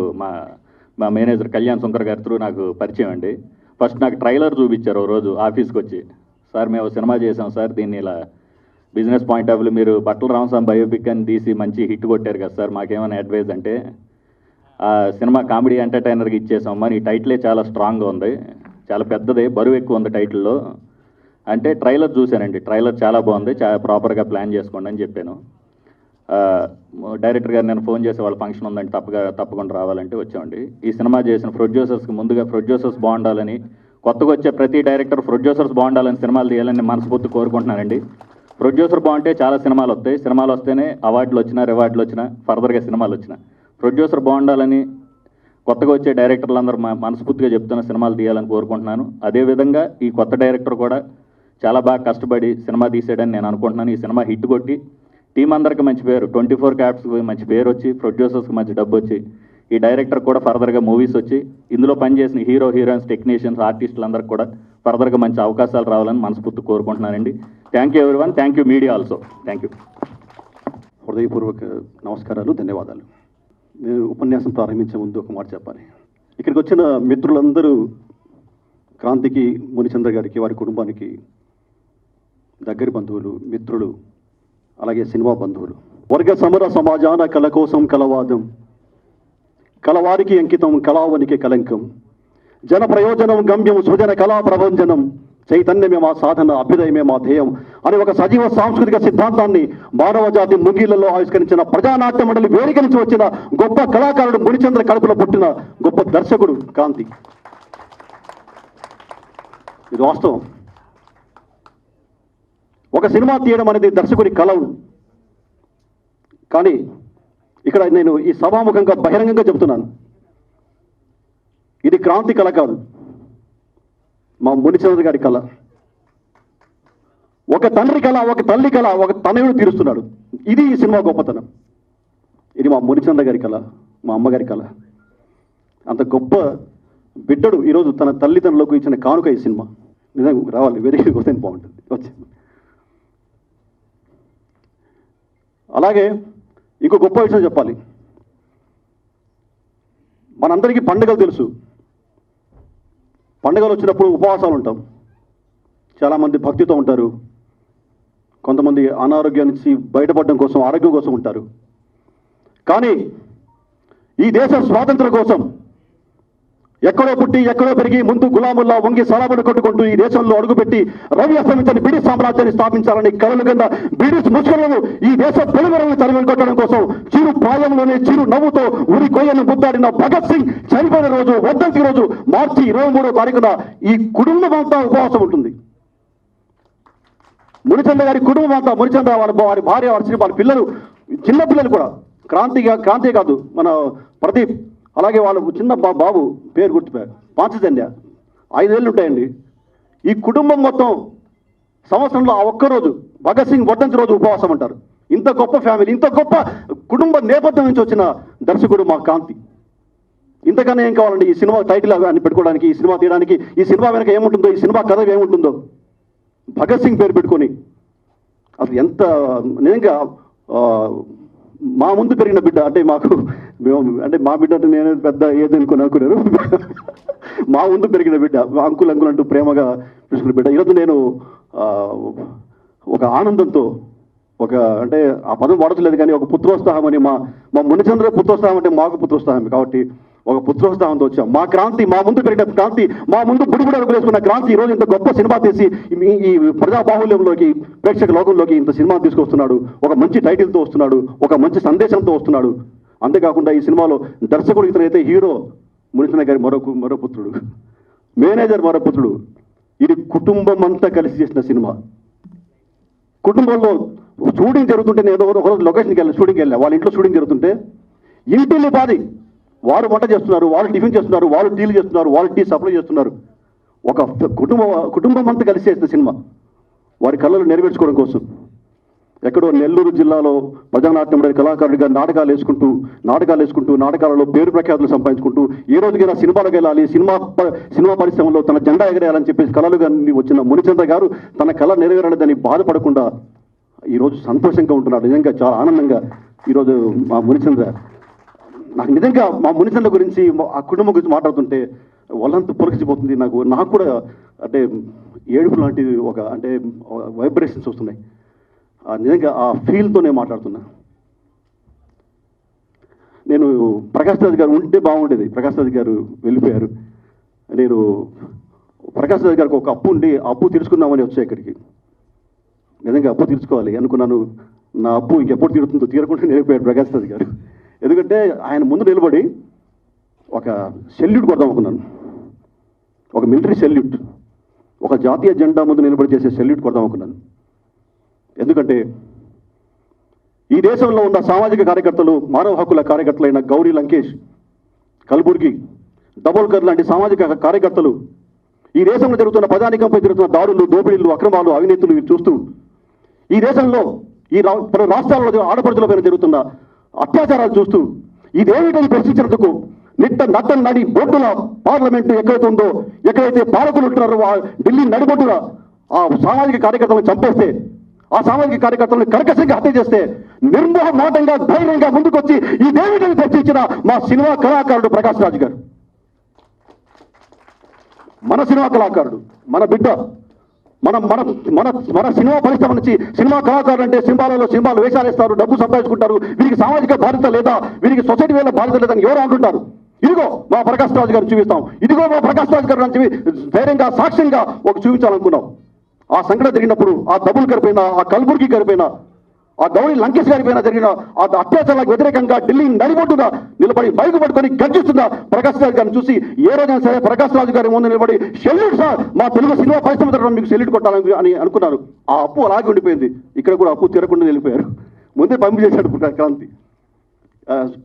మా మేనేజర్ కళ్యాణ్ శంకర్ గారి త్రూ నాకు పరిచయం అండి. ఫస్ట్ నాకు ట్రైలర్ చూపించారు ఓ రోజు ఆఫీస్కి వచ్చి, సార్ మేము సినిమా చేసాం సార్, దీన్ని ఇలా బిజినెస్ పాయింట్ ఆఫ్ వ్యూ మీరు బట్టల రామస్వామి బయోపిక్ అని తీసి మంచి హిట్ కొట్టారు కదా సార్, మాకేమైనా అడ్వైజ్ అంటే, ఆ సినిమా కామెడీ ఎంటర్టైనర్కి ఇచ్చేసాం మరి ఈ టైటిలే చాలా స్ట్రాంగ్గా ఉంది, చాలా పెద్దది, బరువు ఎక్కువ ఉంది టైటిల్లో అంటే ట్రైలర్ చూశానండి. ట్రైలర్ చాలా బాగుంది, చాలా ప్రాపర్గా ప్లాన్ చేసుకోండి అని చెప్పాను. డైరెక్టర్ గారు నేను ఫోన్ చేసి వాళ్ళ ఫంక్షన్ ఉందంటే తప్పకుండా రావాలంటే వచ్చామండి. ఈ సినిమా చేసిన ప్రొడ్యూసర్స్కి ముందుగా ప్రొడ్యూసర్స్ బాగుండాలని, కొత్తగా వచ్చే ప్రతి డైరెక్టర్ ప్రొడ్యూసర్స్ బాగుండాలని సినిమాలు తీయాలని మనస్ఫూర్తి కోరుకుంటున్నానండి. ప్రొడ్యూసర్ బాగుంటే చాలా సినిమాలు వస్తాయి, సినిమాలు వస్తేనే అవార్డులు వచ్చినా రివార్డులు వచ్చినా ఫర్దర్గా సినిమాలు వచ్చినా, ప్రొడ్యూసర్ బాగుండాలని కొత్తగా వచ్చే డైరెక్టర్లు అందరూ మనస్ఫూర్తిగా చెప్తున్న సినిమాలు తీయాలని కోరుకుంటున్నాను. అదేవిధంగా ఈ కొత్త డైరెక్టర్ కూడా చాలా బాగా కష్టపడి సినిమా తీసాడని నేను అనుకుంటున్నాను. ఈ సినిమా హిట్ కొట్టి టీం అందరికి మంచి పేరు, 24 క్యాప్స్కి మంచి పేరు వచ్చి, ప్రొడ్యూసర్స్కి మంచి డబ్బు వచ్చి, ఈ డైరెక్టర్ కూడా ఫర్దర్గా మూవీస్ వచ్చి, ఇందులో పనిచేసిన హీరో హీరోయిన్స్ టెక్నీషియన్స్ ఆర్టిస్టులందరికీ కూడా ఫర్దర్గా మంచి అవకాశాలు రావాలని మనస్ఫూర్తి కోరుకుంటున్నానండి. Thank you everyone, thank you media also, thank you. హృదయపూర్వక నమస్కారాలు, ధన్యవాదాలు. నేను ఉపన్యాసం ప్రారంభించే ముందు ఒక మాట చెప్పాలి. ఇక్కడికి వచ్చిన మిత్రులందరూ క్రాంతికి, మునిచంద్ర గారికి, వారి కుటుంబానికి దగ్గరి బంధువులు, మిత్రులు, అలాగే సినిమా బంధువులు. వర్గ సమర సమాజాన కళ కోసం కలవాదం, కలవారికి అంకితం కళావనికి కలంకం, జన ప్రయోజనం గమ్యం సృజన కళా ప్రభంజనం, చైతన్యమే మా సాధన అభ్యుదయమే మా ధ్యేయం అనే ఒక సజీవ సాంస్కృతిక సిద్ధాంతాన్ని మానవ జాతి ముగిళ్లలో ఆవిష్కరించిన ప్రజానాట్య మండలి వేదిక నుంచి వచ్చిన గొప్ప కళాకారుడు మునిచంద్ర కడుపులో పుట్టిన గొప్ప దర్శకుడు క్రాంతి. ఇది వాస్తవం. ఒక సినిమా తీయడం అనేది దర్శకుడి కళ. కానీ ఇక్కడ నేను ఈ సభాముఖంగా బహిరంగంగా చెబుతున్నాను, ఇది క్రాంతి కళ కాదు, మా మునిచంద్ర గారి కళ. ఒక తండ్రి కళ, ఒక తల్లి కళ, ఒక తనయుడు తీరుస్తున్నాడు. ఇది ఈ సినిమా గొప్పతనం. ఇది మా మునిచంద్ర గారి కళ, మా అమ్మగారి కళ. అంత గొప్ప బిడ్డడు ఈరోజు తన తల్లిదండ్రులకు ఇచ్చిన కానుక ఈ సినిమా. నిజంగా రావాలి, వేదికకి వస్తే బాగుంటుంది. వచ్చి అలాగే ఇంకో గొప్ప విషయం చెప్పాలి. మనందరికీ పండుగలు తెలుసు. పండుగలు వచ్చినప్పుడు ఉపవాసాలు ఉంటాం. చాలామంది భక్తితో ఉంటారు, కొంతమంది అనారోగ్యం నుంచి బయటపడడం కోసం, ఆరోగ్యం కోసం ఉంటారు. కానీ ఈ దేశ స్వాతంత్రం కోసం ఎక్కడో పుట్టి ఎక్కడో పెరిగి ముందు గులాముల్లా వంగి సలాములు కొట్టుకుంటూ ఈ దేశంలో అడుగుపెట్టి రవి అస్తమించని బ్రిటిష్ సామ్రాజ్యాన్ని స్థాపించాలని కలలు కింద బ్రిటిష్ ముష్కరులను ఈ దేశ పెనుమరులను తరిమి కొట్టడం కోసం చిరు ప్రాయంలోనే చిరు నవ్వుతో ఉరి కొయ్యను ముద్దాడిన భగత్ సింగ్ చనిపోయిన రోజు, వర్ధంతి రోజు మార్చి 23వ తారీఖున ఈ కుటుంబం అంతా ఉపవాసం ఉంటుంది. మునిచంద్ర గారి కుటుంబం అంతా, మునిచంద్ర వారి భార్య, వారి పిల్లలు, చిన్న పిల్లలు కూడా, క్రాంతి కాదు మన ప్రదీప్, అలాగే వాళ్ళు చిన్న బాబు పేరు గుర్తుపోయారు, పాంచజన్య, 5 ఏళ్ళు ఉంటాయండి. ఈ కుటుంబం మొత్తం సంవత్సరంలో ఆ ఒక్కరోజు భగత్ సింగ్ వర్ధంతి రోజు ఉపవాసం అంటారు. ఇంత గొప్ప ఫ్యామిలీ, ఇంత గొప్ప కుటుంబ నేపథ్యం నుంచి వచ్చిన దర్శకుడు మా క్రాంతి. ఇంతకన్నా ఏం కావాలండి ఈ సినిమా టైటిల్ అని పెట్టుకోవడానికి, ఈ సినిమా తీయడానికి? ఈ సినిమా వెనక ఏముంటుందో, ఈ సినిమా కథ ఏముంటుందో భగత్ సింగ్ పేరు పెట్టుకొని అసలు ఎంత నిజంగా మా ముందు పెరిగిన బిడ్డ అంటే మాకు అంటే మా బిడ్డ అంటే నేను పెద్ద ఏదనుకున్నారు మా ముందు పెరిగిన బిడ్డ, అంకుల్ అంకుల్ అంటూ ప్రేమగా పిలుచుకున్న బిడ్డ. ఈరోజు నేను ఒక ఆనందంతో ఒక అంటే ఆ పదం వాడట్లేదు కానీ ఒక పుత్రోత్సాహం అని మా మునిచంద్ర పుత్రోత్సాహం అంటే మాకు పుత్రోత్సాహం కాబట్టి ఒక పుత్రోత్సాహంతో వచ్చాం. మా క్రాంతి, మా ముందు పెరిగిన క్రాంతి, మా ముందు బుడిబుడి అడుగులు వేసుకున్న క్రాంతి ఈరోజు ఇంత గొప్ప సినిమా తీసి ఈ ప్రజాబాహుల్యంలోకి, ప్రేక్షక లోకంలోకి ఇంత సినిమా తీసుకొస్తున్నాడు. ఒక మంచి టైటిల్తో వస్తున్నాడు, ఒక మంచి సందేశంతో వస్తున్నాడు. అంతేకాకుండా ఈ సినిమాలో దర్శకుడు ఇతనైతే హీరో మునిచంద్ర గారి మరో పుత్రుడు, మేనేజర్ మరో పుత్రుడు. ఇది కుటుంబం అంతా కలిసి చేసిన సినిమా. కుటుంబంలో షూటింగ్ జరుగుతుంటే నేను ఒకరోజు లొకేషన్కి వెళ్ళి షూటింగ్కి వెళ్ళా. వాళ్ళ ఇంట్లో షూటింగ్ జరుగుతుంటే ఇంటిల్లి పాది వారు వంట చేస్తున్నారు, వాళ్ళు టిఫిన్ చేస్తున్నారు, వాళ్ళు టీలు చేస్తున్నారు, వాళ్ళు టీ సప్లై చేస్తున్నారు. ఒక కుటుంబం అంతా కలిసి చేసిన సినిమా వారి కళలు నెరవేర్చుకోవడం కోసం ఎక్కడో నెల్లూరు జిల్లాలో ప్రజానాట్యం కళాకారుడిగా నాటకాలు వేసుకుంటూ నాటకాలలో పేరు ప్రఖ్యాతులు సంపాదించుకుంటూ ఏ రోజుకైనా సినిమాలకు వెళ్ళాలి, సినిమా పరిశ్రమలో తన జెండా ఎగరేయాలని చెప్పేసి కళలుగా వచ్చిన మునిచంద్ర గారు తన కళ నెరవేరలేదని బాధపడకుండా ఈరోజు సంతోషంగా ఉంటున్నాడు. నిజంగా చాలా ఆనందంగా ఈరోజు మా మునిచంద్ర, నాకు నిజంగా మా మునిచంద్ర గురించి ఆ కుటుంబం గురించి మాట్లాడుతుంటే వాళ్ళంతా పొలకిసిపోతుంది. నాకు కూడా అంటే ఏడుపు లాంటిది ఒక అంటే వైబ్రేషన్స్ వస్తున్నాయి. నిజంగా ఆ ఫీల్తో నేను మాట్లాడుతున్నా. నేను ప్రకాష్ రాజ్ గారు ఉంటే బాగుండేది. ప్రకాష్ రాజ్ గారు వెళ్ళిపోయారు. నేను ప్రకాష్ రాజ్ గారికి ఒక అప్పు ఉండి అప్పు తీర్చుకుందామని వచ్చా ఇక్కడికి. నిజంగా అప్పు తీర్చుకోవాలి అనుకున్నాను. నా అప్పు ఇంకెప్పుడు తీరుతుందో తీరకుండా నిలిపోయాడు ప్రకాష్ రాజ్ గారు. ఎందుకంటే ఆయన ముందు నిలబడి ఒక సెల్యూట్ కొడదాం అనుకున్నాను, ఒక మిలిటరీ సెల్యూట్, ఒక జాతీయ జెండా ముందు నిలబడి చేసే సెల్యూట్ కొడదాం అనుకున్నాను. ఎందుకంటే ఈ దేశంలో ఉన్న సామాజిక కార్యకర్తలు, మానవ హక్కుల కార్యకర్తలైన గౌరీ లంకేష్, కల్బుర్గి, దబోల్కర్ లాంటి సామాజిక కార్యకర్తలు ఈ దేశంలో జరుగుతున్న ప్రజానికంపై జరుగుతున్న దాడులు, దోపిడీలు, అక్రమాలు, అవినీతులు చూస్తూ ఈ దేశంలో ఈ రాష్ట్రాల్లో ఆడపడుచులపైన జరుగుతున్న అత్యాచారాలు చూస్తూ ఇదేమిటని ప్రశ్నించినందుకు నట్ట నడి బొడ్డుల పార్లమెంటు ఎక్కడైతే ఉందో, ఎక్కడైతే పాలకులు ఉంటున్నారో ఢిల్లీ నడిబొడ్డున ఆ సామాజిక కార్యకర్తలను చంపేస్తే, ఆ సామాజిక కార్యకర్తలను కర్కశంగా హత్య చేస్తే నిర్మోహమాటంగా ధైర్యంగా ముందుకొచ్చి ఇదేమిటని ప్రశ్నించిన మా సినిమా కళాకారుడు ప్రకాష్ రాజ్ గారు. మన సినిమా కళాకారుడు, మన బిడ్డ, మన మన మన మన సినిమా పరిశ్రమ నుంచి సినిమా కళాకారులు అంటే సినిమాలు వేషాలు వేస్తారు, డబ్బు సంపాదించుకుంటారు, వీరికి సామాజిక బాధ్యత లేదా, వీరికి సొసైటీ వేల బాధ్యత లేదని ఎవరు అంటుంటారు. ఇదిగో మా ప్రకాష్ రాజ్ గారు చూపిస్తాం, ఇదిగో మా ప్రకాష్ రాజ్ గారు అని ధైర్యంగా సాక్ష్యంగా ఒక చూపించాలనుకున్నాం. ఆ సంఘటన జరిగినప్పుడు ఆ డబ్బులు కరిపోయినా, ఆ కల్బుర్గి కరిపోయినా, ఆ గౌరీ లంకేష్ గారిపైన జరిగిన ఆ అత్యాచారాలకు వ్యతిరేకంగా ఢిల్లీ నడిబొడ్డున నిలబడి బైకు పట్టుకొని గర్జిస్తున్న ప్రకాష్ రాజ్ గారిని చూసి ఏ రోజైనా సరే ప్రకాష్ రాజ్ గారి ముందు నిలబడి సెల్యూట్ సార్, మా తెలుగు సినిమా పరిశ్రమ తరఫున మీకు సెల్యూట్ కొట్టాలని అని అనుకున్నారు. ఆ అప్పు అలాగే ఉండిపోయింది. ఇక్కడ కూడా అప్పు తీరకుండా వెళ్ళిపోయారు. ముందే పంపించేశాడు క్రాంతి.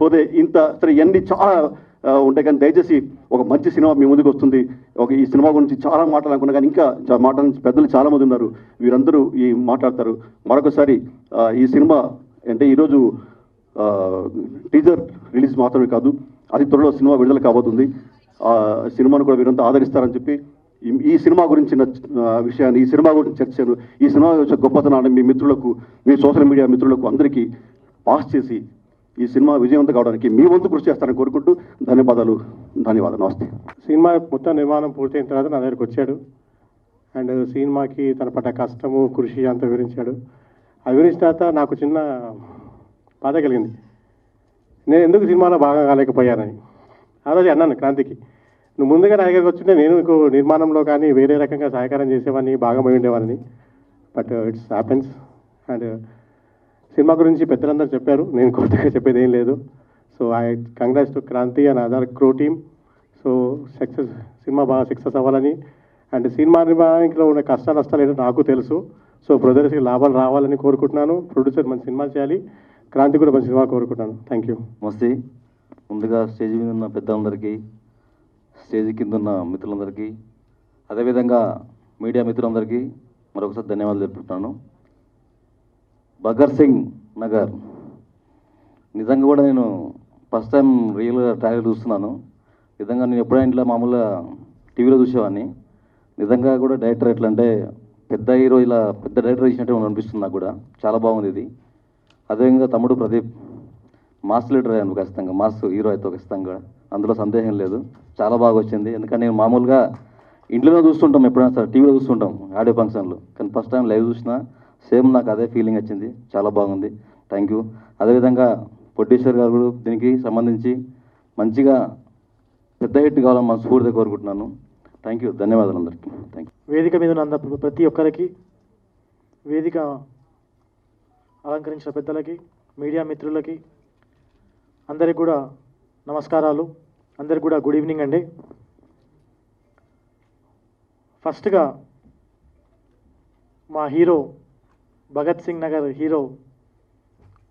పోతే ఇంత సరే ఇవన్నీ చాలా ఉంటాయి కానీ దయచేసి ఒక మంచి సినిమా మీ ముందుకు వస్తుంది. ఈ సినిమా గురించి చాలా మాట్లాడాలనుకున్నా కానీ ఇంకా మాట్లాడాల్సిన పెద్దలు చాలామంది ఉన్నారు, వీరందరూ మాట్లాడతారు. మరొకసారి ఈ సినిమా అంటే ఈరోజు టీజర్ రిలీజ్ మాత్రమే కాదు, అతి త్వరలో సినిమా విడుదల కాబోతుంది. సినిమాను కూడా వీరంతా ఆదరిస్తారని చెప్పి ఈ సినిమా గురించిన విషయాన్ని, ఈ సినిమా గురించి చర్చను, ఈ సినిమా గురించి గొప్పతనాన్ని మీ మిత్రులకు, మీ సోషల్ మీడియా మిత్రులకు అందరికీ పాస్ చేసి ఈ సినిమా విజయవంతం కావడానికి మీ వంతు కృషి చేస్తారని కోరుకుంటూ ధన్యవాదాలు. నమస్తే. సినిమా మొత్తం నిర్మాణం పూర్తయిన తర్వాత నా దగ్గరికి వచ్చాడు అండ్ సినిమాకి తన పడ్డ కష్టము, కృషి అంతా వివరించాడు. ఆ వివరించిన తర్వాత నాకు చిన్న బాధ కలిగింది, నేను ఎందుకు సినిమాలో బాగా కాలేకపోయానని. ఆ రోజు అన్నాను క్రాంతికి, నువ్వు ముందుగా నా దగ్గరికి వచ్చింటే నేను నీకు నిర్మాణంలో కానీ వేరే రకంగా సహకారం చేసేవాడిని, భాగమై ఉండేవాడిని. But it's happens. And cinema గురించి పెద్దలందరూ చెప్పారు, నేను కొత్తగా చెప్పేది ఏం లేదు. So I congrats to Kranti and other crew team. So cinema బాగా సక్సెస్ అవ్వాలని అండ్ సినిమా నిర్మాణంలో ఉన్న కష్ట నష్టాలు ఏంటో నాకు తెలుసు. సో బ్రదర్స్కి లాభాలు రావాలని కోరుకుంటున్నాను. ప్రొడ్యూసర్ మంచి సినిమా చేయాలి, క్రాంతి కూడా మంచి సినిమా కోరుకుంటున్నాను. Thank you. నమస్తే. ముందుగా స్టేజ్ మీద ఉన్న పెద్దలందరికీ, స్టేజ్ కింద ఉన్న మిత్రులందరికీ, అదేవిధంగా మీడియా మిత్రులందరికీ మరొకసారి ధన్యవాదాలు తెలుపుతున్నాను. భగత్ సింగ్ నగర్ నిజంగా కూడా నేను ఫస్ట్ టైం రియల్గా ట్రైలర్ చూస్తున్నాను. నిజంగా నేను ఎప్పుడైనా ఇంట్లో మామూలుగా టీవీలో చూసేవాడిని. నిజంగా కూడా డైరెక్టర్ ఎట్లా అంటే పెద్ద హీరో ఇలా పెద్ద డైరెక్టర్ చేసినట్టు అనిపిస్తుంది నాకు కూడా. చాలా బాగుంది ఇది. అదేవిధంగా తమ్ముడు ప్రదీప్ మాస్ లీడర్ అయ్యాను ఖచ్చితంగా, మాస్ హీరో అయితే ఖచ్చితంగా, అందులో సందేహం లేదు. చాలా బాగా వచ్చింది. ఎందుకంటే నేను మామూలుగా ఇంట్లోనే చూస్తుంటాం, ఎప్పుడైనా సరే టీవీలో చూస్తుంటాం ఆడియో ఫంక్షన్లు, కానీ ఫస్ట్ టైం లైవ్ చూసినా సేమ్ నాకు అదే ఫీలింగ్ వచ్చింది. చాలా బాగుంది. Thank you. అదేవిధంగా ప్రొడ్యూసర్ గారు కూడా దీనికి సంబంధించి మంచిగా పెద్ద హిట్ కావాలని మనస్ఫూర్తిగా కోరుకుంటున్నాను. Thank you. ధన్యవాదాలు అందరికీ. Thank you. వేదిక మీద ఉన్న ప్రతి ఒక్కరికి, వేదిక అలంకరించిన పెద్దలకి, మీడియా మిత్రులకి అందరికి కూడా నమస్కారాలు. అందరికి కూడా గుడ్ ఈవినింగ్ అండి. ఫస్ట్గా మా హీరో భగత్ సింగ్ నగర్ హీరో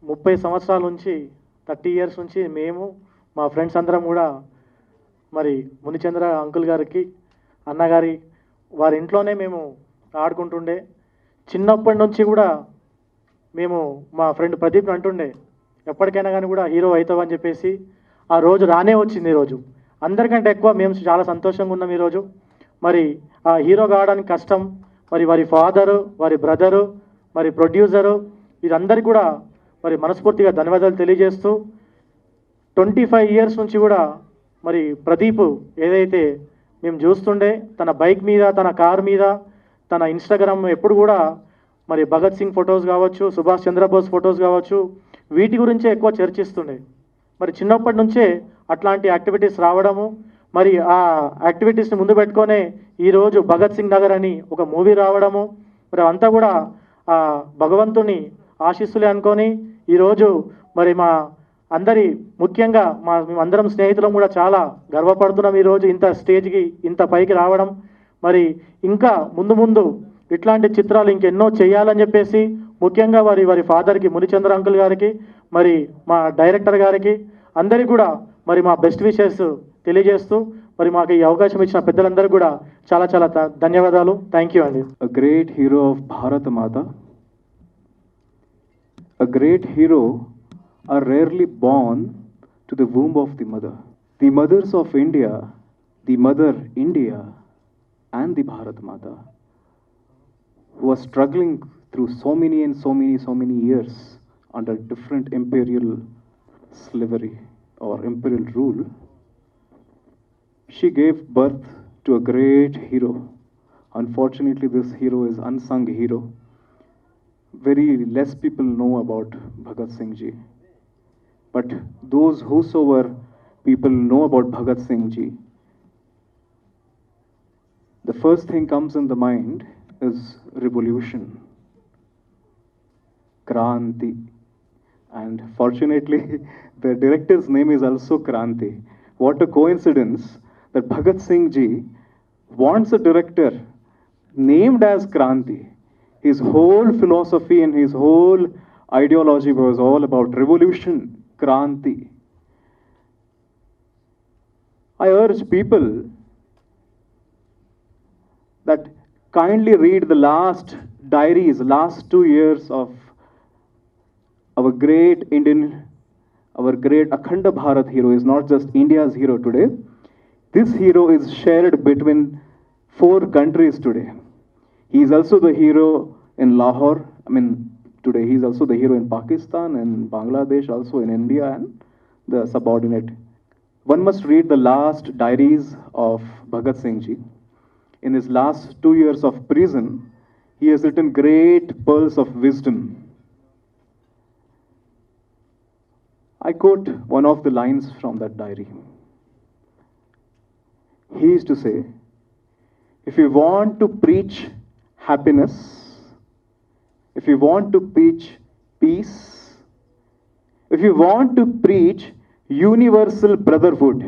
30 సంవత్సరాల నుంచి 30 ఇయర్స్ నుంచి మేము మా ఫ్రెండ్స్ అందరం కూడా మరి మునిచంద్ర అంకుల్ గారికి, అన్నగారి వారి ఇంట్లోనే మేము ఆడుకుంటుండే. చిన్నప్పటి నుంచి కూడా మేము మా ఫ్రెండ్ ప్రదీప్ని అంటుండే ఎప్పటికైనా కానీ కూడా హీరో అవుతావని చెప్పేసి. ఆ రోజు రానే వచ్చింది. ఈరోజు అందరికంటే ఎక్కువ మేము చాలా సంతోషంగా ఉన్నాం ఈరోజు. మరి ఆ హీరో కావడానికి కష్టం మరి వారి ఫాదరు, వారి బ్రదరు, మరి ప్రొడ్యూసరు, వీరందరికీ కూడా మరి మనస్ఫూర్తిగా ధన్యవాదాలు తెలియజేస్తూ 25 ఇయర్స్ నుంచి కూడా మరి ప్రదీప్ ఏదైతే మేము చూస్తుండే తన బైక్ మీద, తన కార్ మీద, తన ఇన్స్టాగ్రామ్ ఎప్పుడు కూడా మరి భగత్ సింగ్ ఫొటోస్ కావచ్చు, సుభాష్ చంద్రబోస్ ఫొటోస్ కావచ్చు, వీటి గురించే ఎక్కువ చర్చిస్తుండే. మరి చిన్నప్పటి నుంచే అట్లాంటి యాక్టివిటీస్ రావడము, మరి ఆ యాక్టివిటీస్ని ముందు పెట్టుకొనే ఈరోజు భగత్ సింగ్ నగర్ అని ఒక మూవీ రావడము, మరి అంతా కూడా ఆ భగవంతుని ఆశీస్సులే అనుకొని ఈరోజు మరి మా అందరి ముఖ్యంగా మేమందరం స్నేహితులం కూడా చాలా గర్వపడుతున్నాం ఈరోజు ఇంత స్టేజ్కి, ఇంత పైకి రావడం. మరి ఇంకా ముందు ముందు ఇట్లాంటి చిత్రాలు ఇంకెన్నో చేయాలని చెప్పేసి ముఖ్యంగా వారి ఫాదర్కి, మునిచంద్ర అంకుల్ గారికి, మరి మా డైరెక్టర్ గారికి అందరికీ కూడా మరి మా బెస్ట్ విషెస్ తెలియజేస్తూ మరి మాకు ఈ అవకాశం ఇచ్చిన పెద్దలందరికీ కూడా చాలా చాలా ధన్యవాదాలు. థ్యాంక్ యూ అండి. A great hero of Bharat Mata. A great hero are rarely born to the womb of the mother. The mothers of India, the mother India and the Bharat Mata, who are struggling through so many years under different imperial slavery or imperial rule, she gave birth to a great hero. Unfortunately, this hero is unsung hero. Very less people know about Bhagat Singh Ji. But those whosoever people know about Bhagat Singh Ji, the first thing comes in the mind is revolution, Kranti. And fortunately, the director's name is also Kranti. What a coincidence that Bhagat Singh Ji wants a director named as Kranti. His whole philosophy and his whole ideology was all about revolution, Kranti. I urge people that kindly read the last diaries, last 2 years of our great Indian, our great Akhanda Bharat hero. Is not just India's hero today. This hero is shared between 4 countries today. He is also the hero in Lahore. Today he is also the hero in Pakistan and Bangladesh, also in India and the subordinate. One must read the last diaries of Bhagat Singh Ji. In his last 2 years of prison, he has written great pearls of wisdom. I quote one of the lines from that diary. He used to say, if you want to preach happiness, if you want to preach peace, if you want to preach universal brotherhood,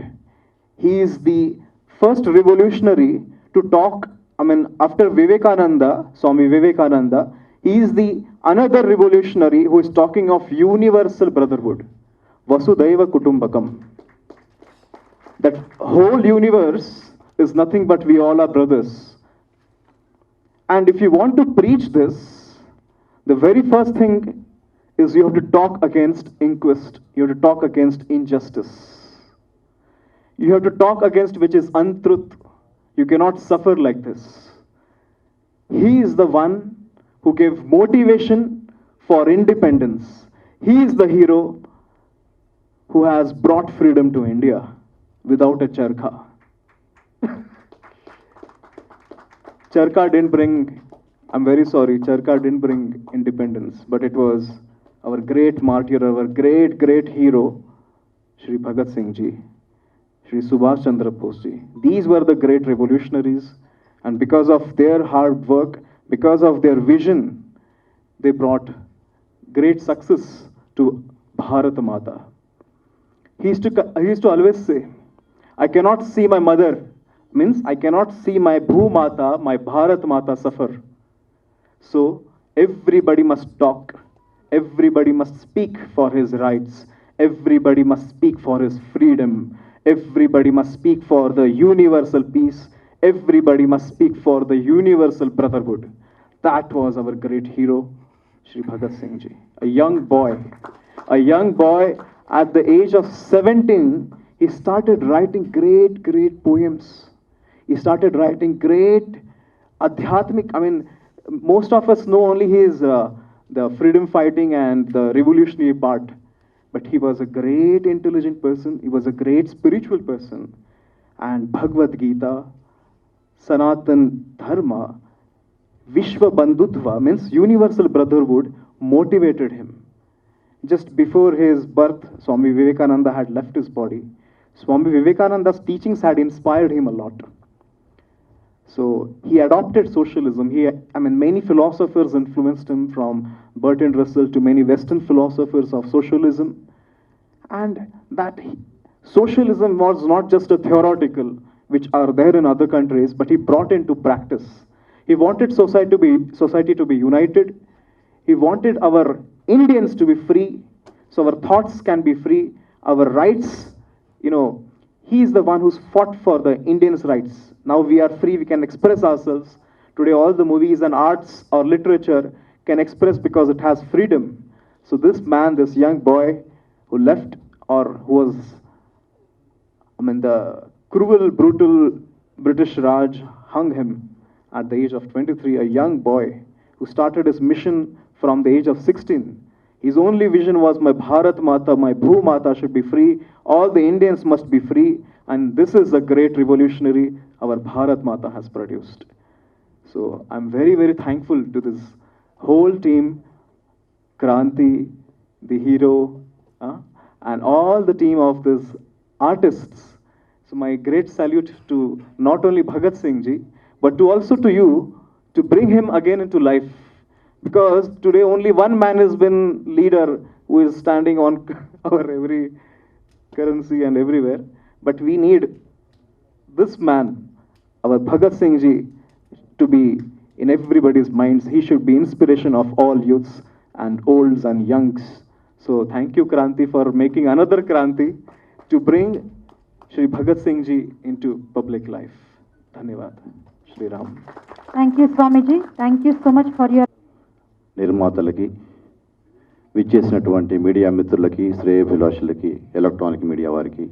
he is the first revolutionary to talk, after Vivekananda, Swami Vivekananda, he is the another revolutionary who is talking of universal brotherhood, Vasudhaiva Kutumbakam. That whole universe is nothing but we all are brothers. And if you want to preach this, the very first thing is you have to talk against inquest, you have to talk against injustice. You have to talk against which is untruth. You cannot suffer like this. He is the one who gave motivation for independence. He is the hero who has brought freedom to India without a charkha. Charkha didn't bring, I'm very sorry, charkha didn't bring independence, but it was our great martyr, our great hero, Shri Bhagat Singh Ji, Shri Subhash Chandra Bose Ji. These were the great revolutionaries, and because of their hard work, because of their vision, they brought great success to Bharat Mata. He used to always say, I cannot see my mother, means I cannot see my Bhu Mata, my Bharat Mata suffer. So everybody must talk, everybody must speak for his rights, everybody must speak for his freedom, everybody must speak for the universal peace, everybody must speak for the universal brotherhood. That was our great hero, Shri Bhagat Singh Ji. A young boy at the age of 17, he started writing great poems. He started writing great adhyatmic, I mean, most of us know only his the freedom fighting and the revolutionary part. But he was a great intelligent person, he was a great spiritual person. And Bhagavad Gita, Sanatan Dharma, Vishwa Bandhutva, means universal brotherhood, motivated him. Just before his birth, Swami Vivekananda had left his body. Swami Vivekananda's teachings had inspired him a lot. So he adopted socialism. Many philosophers influenced him, from Bertrand Russell to many Western philosophers of socialism. And that socialism was not just a theoretical, which are there in other countries, but he brought into practice. He wanted society to be united. He wanted our Indians to be free, so our thoughts can be free, our rights, he is the one who's fought for the Indians' rights. Now we are free, we can express ourselves. Today all the movies and arts or literature can express because it has freedom. So this man, this young boy who left, or who was, the cruel, brutal British Raj hung him at the age of 23, a young boy who started his mission from the age of 16. His only vision was, my Bharat Mata, my Bhu Mata should be free, all the Indians must be free, and this is a great revolutionary our Bharat Mata has produced. So I'm very thankful to this whole team, Kranti, the hero, and all the team of these artists. So my great salute to not only Bhagat Singh Ji, but also to you, to bring him again into life. Because today only one man has been leader who is standing on our every currency and everywhere. But we need this man, our Bhagat Singh Ji, to be in everybody's minds. He should be inspiration of all youths and olds and youngs. So thank you, Kranti, for making another Kranti to bring Shri Bhagat Singh Ji into public life. Dhanyavad. Shri Ram. Thank you, Swamiji. Thank you so much for your నిర్మాతలకి, విచ్చేసినటువంటి media మిత్రులకి, శ్రేయోభిలాషులకి, electronic media వారికి,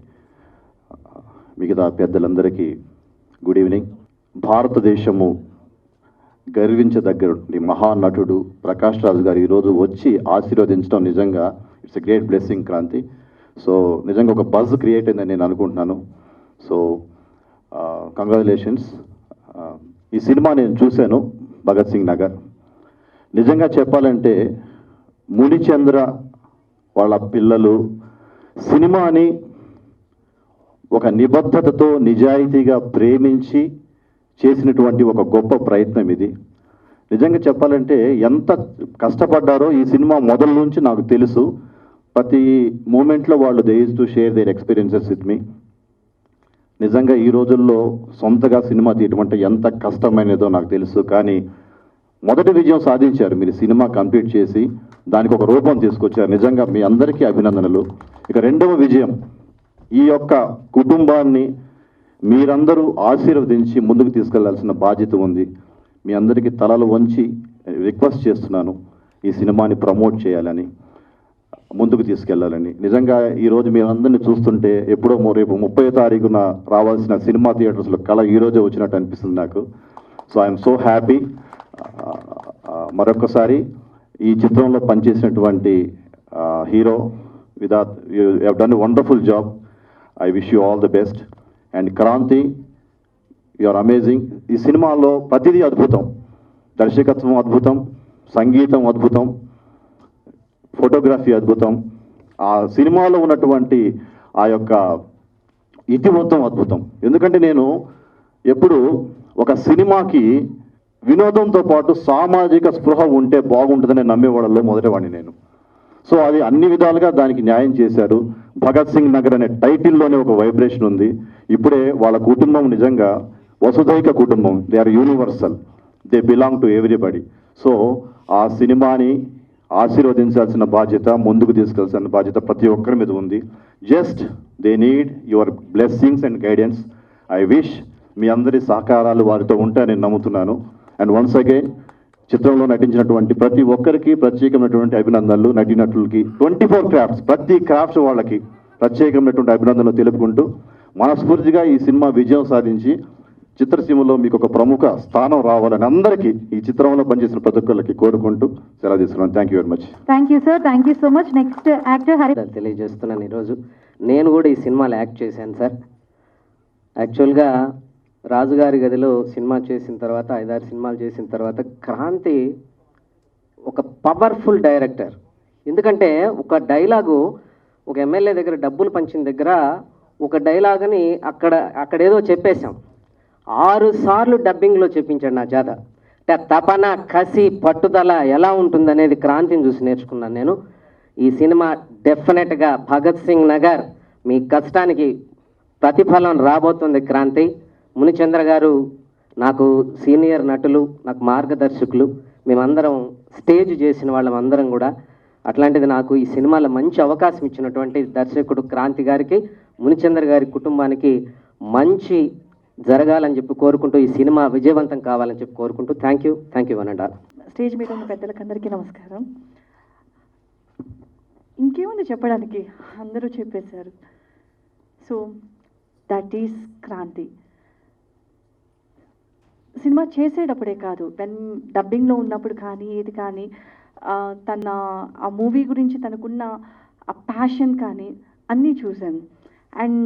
మిగతా పెద్దలందరికీ good evening. భారతదేశము గర్వించదగ్గ మహానటుడు ప్రకాష్ రాజ్ గారు ఈరోజు వచ్చి ఆశీర్వదించడం నిజంగా it's a great blessing, Kranti. So నిజంగా ఒక బజ్ క్రియేట్ అయిందని నేను అనుకుంటున్నాను. So congratulations. ఈ సినిమా నేను చూశాను, భగత్ సింగ్ నగర్. నిజంగా చెప్పాలంటే మునిచంద్ర వాళ్ళ పిల్లలు సినిమాని ఒక నిబద్ధతతో నిజాయితీగా ప్రేమించి చేసినటువంటి ఒక గొప్ప ప్రయత్నం ఇది. నిజంగా చెప్పాలంటే ఎంత కష్టపడ్డారో ఈ సినిమా మొదల నుంచి నాకు తెలుసు. ప్రతి మూమెంట్లో వాళ్ళు they use to share their experiences with me. నిజంగా ఈ రోజుల్లో సొంతగా సినిమా తీయటం అంటే ఎంత కష్టమైనదో నాకు తెలుసు. కానీ మొదటి విజయం సాధించారు మీరు, సినిమా కంప్లీట్ చేసి దానికి ఒక రూపం తీసుకొచ్చారు. నిజంగా మీ అందరికీ అభినందనలు. ఇక రెండవ విజయం, ఈ యొక్క కుటుంబాన్ని మీరందరూ ఆశీర్వదించి ముందుకు తీసుకెళ్లాల్సిన బాధ్యత ఉంది. మీ అందరికీ తలలు వంచి రిక్వెస్ట్ చేస్తున్నాను ఈ సినిమాని ప్రమోట్ చేయాలని. ముందుకు తీసుకెళ్లాలని. నిజంగా ఈరోజు మీరందరినీ చూస్తుంటే ఎప్పుడో రేపు 30వ తారీఖున రావాల్సిన సినిమా థియేటర్స్లో కళ ఈరోజే వచ్చినట్టు అనిపిస్తుంది నాకు. So I'm so happy. మరొకసారి ఈ చిత్రంలో పనిచేసినటువంటి hero Vidhath, you have done a wonderful job. I wish you all the best. And Kranthi, you are amazing. ఈ సినిమాలో ప్రతిదీ అద్భుతం. దర్శకత్వం అద్భుతం, సంగీతం అద్భుతం, ఫోటోగ్రఫీ అద్భుతం, ఆ సినిమాలో ఉన్నటువంటి ఆ యొక్క ఇతివృత్తం అద్భుతం. ఎందుకంటే నేను ఎప్పుడు ఒక సినిమాకి వినోదంతో పాటు సామాజిక స్పృహ ఉంటే బాగుంటుందని నమ్మేవాళ్ళలో మొదటివాడిని నేను. సో అది అన్ని విధాలుగా దానికి న్యాయం చేశారు. భగత్ సింగ్ నగర్ అనే టైటిల్లోనే ఒక వైబ్రేషన్ ఉంది. ఇప్పుడే వాళ్ళ కుటుంబం నిజంగా వసుధైక కుటుంబం. They are universal, they belong to everybody. So ఆ సినిమాని ఆశీర్వదించాల్సిన బాధ్యత, ముందుకు తీసుకెళ్లాల్సిన బాధ్యత ప్రతి ఒక్కరి మీద ఉంది. Just they need your blessings and guidance. I wish మీ అందరి సహకారాలు వారితో ఉంటాయని నేను నమ్ముతున్నాను. అండ్ వన్స్ అగైన్ చిత్రంలో నటించినటువంటి ప్రతి ఒక్కరికి ప్రత్యేకమైనటువంటి అభినందనలు. నటీనటులకి 24 క్రాఫ్ట్స్, ప్రతి క్రాఫ్ట్స్ వాళ్ళకి ప్రత్యేకమైనటువంటి అభినందనలు తెలుపుకుంటూ మనస్ఫూర్తిగా ఈ సినిమా విజయం సాధించి చిత్రసీమలో మీకు ఒక ప్రముఖ స్థానం రావాలని అందరికీ ఈ చిత్రంలో పనిచేసిన ప్రతి ఒక్కరికి కోరుకుంటూ సెలవు తీసుకున్నాను. Thank you very much. Thank you sir, thank you so much. Next actor Hari. తెలియజేస్తున్నాను. ఈరోజు నేను కూడా ఈ సినిమాలో యాక్ట్ చేశాను సార్. యాక్చువల్గా రాజుగారి గదిలో సినిమా చేసిన తర్వాత 5-6 సినిమాలు చేసిన తర్వాత క్రాంతి ఒక పవర్ఫుల్ డైరెక్టర్. ఎందుకంటే ఒక డైలాగు ఒక ఎమ్మెల్యే దగ్గర డబ్బులు పంచిన దగ్గర ఒక డైలాగ్ని అక్కడేదో చెప్పేశాం, 6 సార్లు డబ్బింగ్లో చెప్పించాడు నా చేత. అంటే తపన, కసి, పట్టుదల ఎలా ఉంటుందనేది క్రాంతిని చూసి నేర్చుకున్నాను నేను. ఈ సినిమా డెఫినెట్గా భగత్ సింగ్ నగర్ మీ కష్టానికి ప్రతిఫలం రాబోతుంది. క్రాంతి, మునిచంద్ర గారు నాకు సీనియర్ నటులు, నాకు మార్గదర్శకులు. మేమందరం స్టేజ్ చేసిన వాళ్ళమందరం కూడా. అట్లాంటిది నాకు ఈ సినిమాలో మంచి అవకాశం ఇచ్చినటువంటి దర్శకుడు క్రాంతి గారికి, మునిచంద్ర గారి కుటుంబానికి మంచి జరగాలని చెప్పి కోరుకుంటూ, ఈ సినిమా విజయవంతం కావాలని చెప్పి కోరుకుంటూ థ్యాంక్ యూ అనండి. స్టేజ్ మీద ఉన్న పెద్దలకు అందరికీ నమస్కారం. ఇంకేముంది చెప్పడానికి, అందరూ చెప్పేశారు. So that is Kranti. Cinema చేసేటప్పుడే కాదు, డబ్బింగ్లో ఉన్నప్పుడు కానీ ఏది కానీ తన ఆ మూవీ గురించి తనకున్న ఆ ప్యాషన్ కానీ అన్నీ చూశాను. అండ్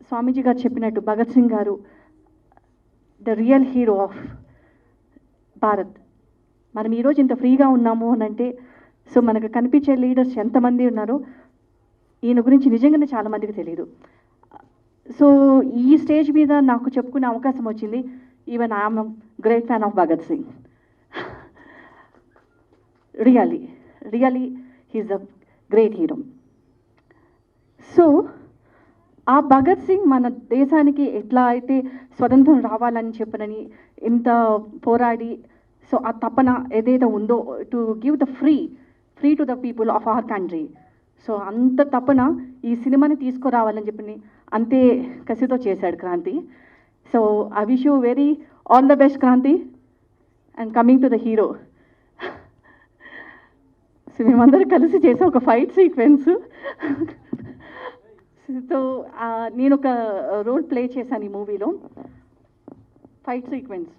స్వామీజీ గారు చెప్పినట్టు భగత్ సింగ్ గారు the real hero of Bharat. మనం ఈరోజు ఇంత ఫ్రీగా ఉన్నాము అని అంటే, సో మనకు కనిపించే లీడర్స్ ఎంతమంది ఉన్నారో ఈయన గురించి నిజంగానే చాలామందికి తెలియదు. సో ఈ స్టేజ్ మీద నాకు చెప్పుకునే అవకాశం వచ్చింది. Even I'm great fan of Bhagat Singh. Really he's a great hero. So ఆ భగత్ సింగ్ మన దేశానికి ఎట్లా అయితే స్వతంత్రం రావాలని చెప్పనని ఇంత పోరాడి, సో ఆ తపన ఏదైతే ఉందో to give the free to the people of our country, so అంత తపన ఈ సినిమాని తీసుకురావాలని చెప్పని అంతే కసితో చేశాడు క్రాంతి. So I wish you very all the best Kranti. And coming to the hero, so మేమందరం కలిసి చేసే ఒక ఫైట్ సీక్వెన్స్. సో నేను ఒక రోల్ ప్లే చేశాను ఈ మూవీలో, fight sequence.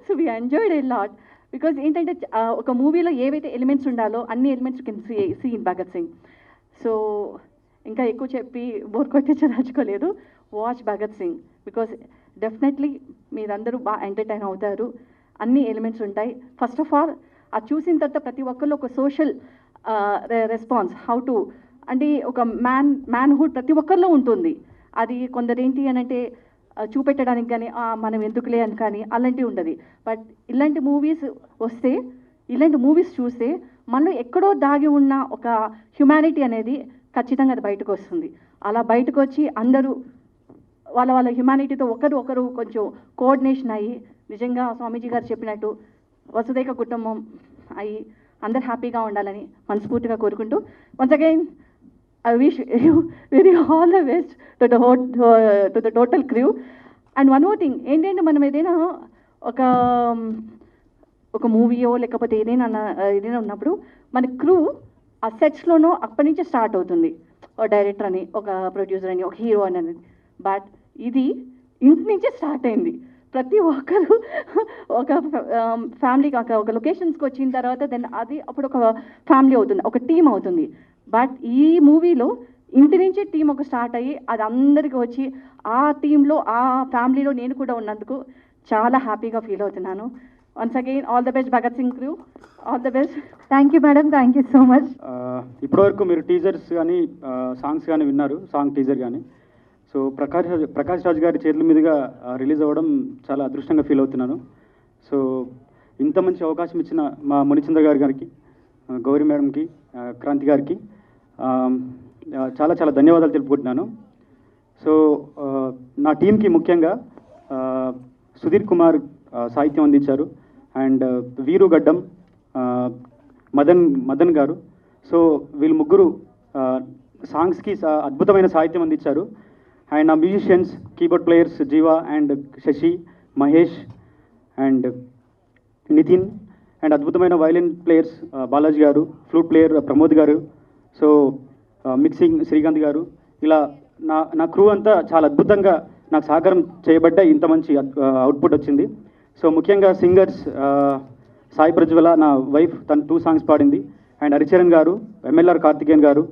So we enjoyed a lot. Because ఏంటంటే ఒక మూవీలో ఏవైతే ఎలిమెంట్స్ ఉండాలో అన్ని elements can see in Bhagat Singh. So ఇంకా ఎక్కువ చెప్పి బోర్ కొట్టించదలుచుకోలేదు. Watch Bhagat Singh, because definitely మీరందరూ బాగా ఎంటర్టైన్ అవుతారు. అన్ని ఎలిమెంట్స్ ఉంటాయి. ఫస్ట్ ఆఫ్ ఆల్ అది చూసిన తర్వాత ప్రతి ఒక్కళ్ళు ఒక సోషల్ రెస్పాన్స్, హౌ టు అంటే ఒక మ్యాన్హుడ్ ప్రతి ఒక్కరిలో ఉంటుంది. అది కొందరు ఏంటి అని అంటే చూపెట్టడానికి కానీ మనం ఎందుకులే అని కానీ అలాంటివి ఉండదు. బట్ ఇలాంటి మూవీస్ వస్తే, ఇలాంటి మూవీస్ చూస్తే మనలో ఎక్కడో దాగి ఉన్న ఒక హ్యుమానిటీ అనేది ఖచ్చితంగా అది బయటకు వస్తుంది. అలా బయటకు వచ్చి అందరూ వాళ్ళ హ్యుమానిటీతో ఒకరు కొంచెం కోఆర్డినేషన్ అయ్యి, నిజంగా స్వామీజీ గారు చెప్పినట్టు వసుదైక కుటుంబం అయ్యి అందరు హ్యాపీగా ఉండాలని మనస్ఫూర్తిగా కోరుకుంటూ, once again I wish you very all the best to the total crew. And one more thing ఏంటంటే, మనం ఏదైనా ఒక ఒక మూవీయో లేకపోతే ఏదైనా ఉన్నప్పుడు మన క్రూ ఆ సెట్స్లోనూ అప్పటి నుంచే స్టార్ట్ అవుతుంది. ఒక డైరెక్టర్ అని, ఒక ప్రొడ్యూసర్ అని, ఒక హీరో అని అనేది. బట్ ఇది ఇంటి నుంచే స్టార్ట్ అయింది. ప్రతి ఒక్కరు ఒక ఫ్యామిలీకి ఒక లొకేషన్స్కి వచ్చిన తర్వాత దెన్ అది అప్పుడు ఒక ఫ్యామిలీ అవుతుంది, ఒక టీం అవుతుంది. బట్ ఈ మూవీలో ఇంటి నుంచే టీం ఒక స్టార్ట్ అయ్యి అది అందరికీ వచ్చి ఆ టీంలో ఆ ఫ్యామిలీలో నేను కూడా ఉన్నందుకు చాలా హ్యాపీగా ఫీల్ అవుతున్నాను. Once again all the best Bhagat Singh crew, all the best. Thank you madam, thank you so much. ఇప్పటివరకు మీరు టీజర్స్ కానీ సాంగ్స్ కానీ విన్నారు, సాంగ్ టీజర్ కానీ. సో ప్రకాష్ రాజ్ గారి చేతుల మీదుగా రిలీజ్ అవ్వడం చాలా అదృష్టంగా ఫీల్ అవుతున్నాను. సో ఇంత మంచి అవకాశం ఇచ్చిన మా మునిచంద్ర గారికి, గౌరీ మేడంకి, క్రాంతి గారికి చాలా చాలా ధన్యవాదాలు తెలుపుకుంటున్నాను. సో నా టీంకి ముఖ్యంగా సుధీర్ కుమార్ సాహిత్యం అందించారు, అండ్ వీరు గడ్డం, మదన్ గారు. సో వీళ్ళు ముగ్గురు సాంగ్స్కి అద్భుతమైన సాహిత్యం అందించారు. అండ్ నా musicians, keyboard players Jeeva and Sasi, Mahesh and Nitin, and అద్భుతమైన వైలిన్ ప్లేయర్స్ బాలాజీ గారు, ఫ్లూట్ ప్లేయర్ ప్రమోద్ గారు, సో మిక్సింగ్ శ్రీకాంత్ గారు. ఇలా నా క్రూ అంతా చాలా అద్భుతంగా నాకు సహకారం చేయబడ్డ ఇంత మంచి అవుట్పుట్ వచ్చింది. సో ముఖ్యంగా సింగర్స్ సాయి ప్రజ్వల, నా వైఫ్, తను 2 సాంగ్స్ పాడింది. అండ్ హరిచరణ్ గారు, ఎంఎల్ఆర్ కార్తికేయన్ గారు,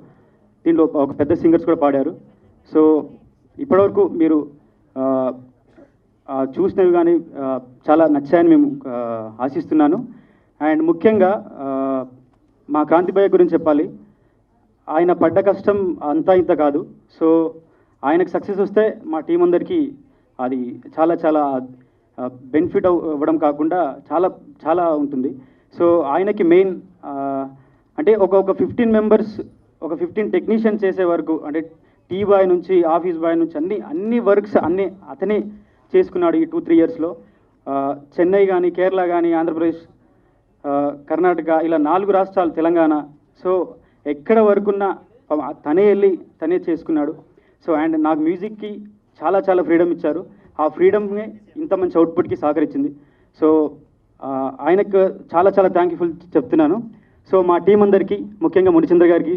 దీంట్లో ఒక పెద్ద సింగర్స్ కూడా పాడారు. సో ఇప్పటివరకు మీరు చూసినవి కానీ చాలా నచ్చాయని మేము ఆశిస్తున్నాను. అండ్ ముఖ్యంగా మా క్రాంతిభయ్య గురించి చెప్పాలి. ఆయన పడ్డ కష్టం అంతా ఇంత కాదు. సో ఆయనకు సక్సెస్ వస్తే మా టీం అందరికీ అది చాలా చాలా బెనిఫిట్ అవ్వడం కాకుండా చాలా చాలా ఉంటుంది. సో ఆయనకి మెయిన్ అంటే ఒక 15 మెంబర్స్, ఒక 15 టెక్నీషియన్స్ చేసే వరకు, అంటే టీ బాయ్ నుంచి ఆఫీస్ బాయ్ నుంచి అన్ని వర్క్స్ అతనే చేసుకున్నాడు ఈ 2-3 ఇయర్స్లో. చెన్నై కానీ, కేరళ కానీ, ఆంధ్రప్రదేశ్, కర్ణాటక, ఇలా 4 రాష్ట్రాలు, తెలంగాణ. సో ఎక్కడ వరకున్నా తనే వెళ్ళి తనే చేసుకున్నాడు. సో అండ్ నాకు మ్యూజిక్కి చాలా చాలా ఫ్రీడమ్ ఇచ్చారు. ఆ ఫ్రీడమ్నే ఇంత మంచి అవుట్పుట్కి సహకరించింది. సో ఆయనకు చాలా చాలా థ్యాంక్ఫుల్ చెప్తున్నాను. సో మా టీం అందరికీ, ముఖ్యంగా మునిచంద్ర గారికి,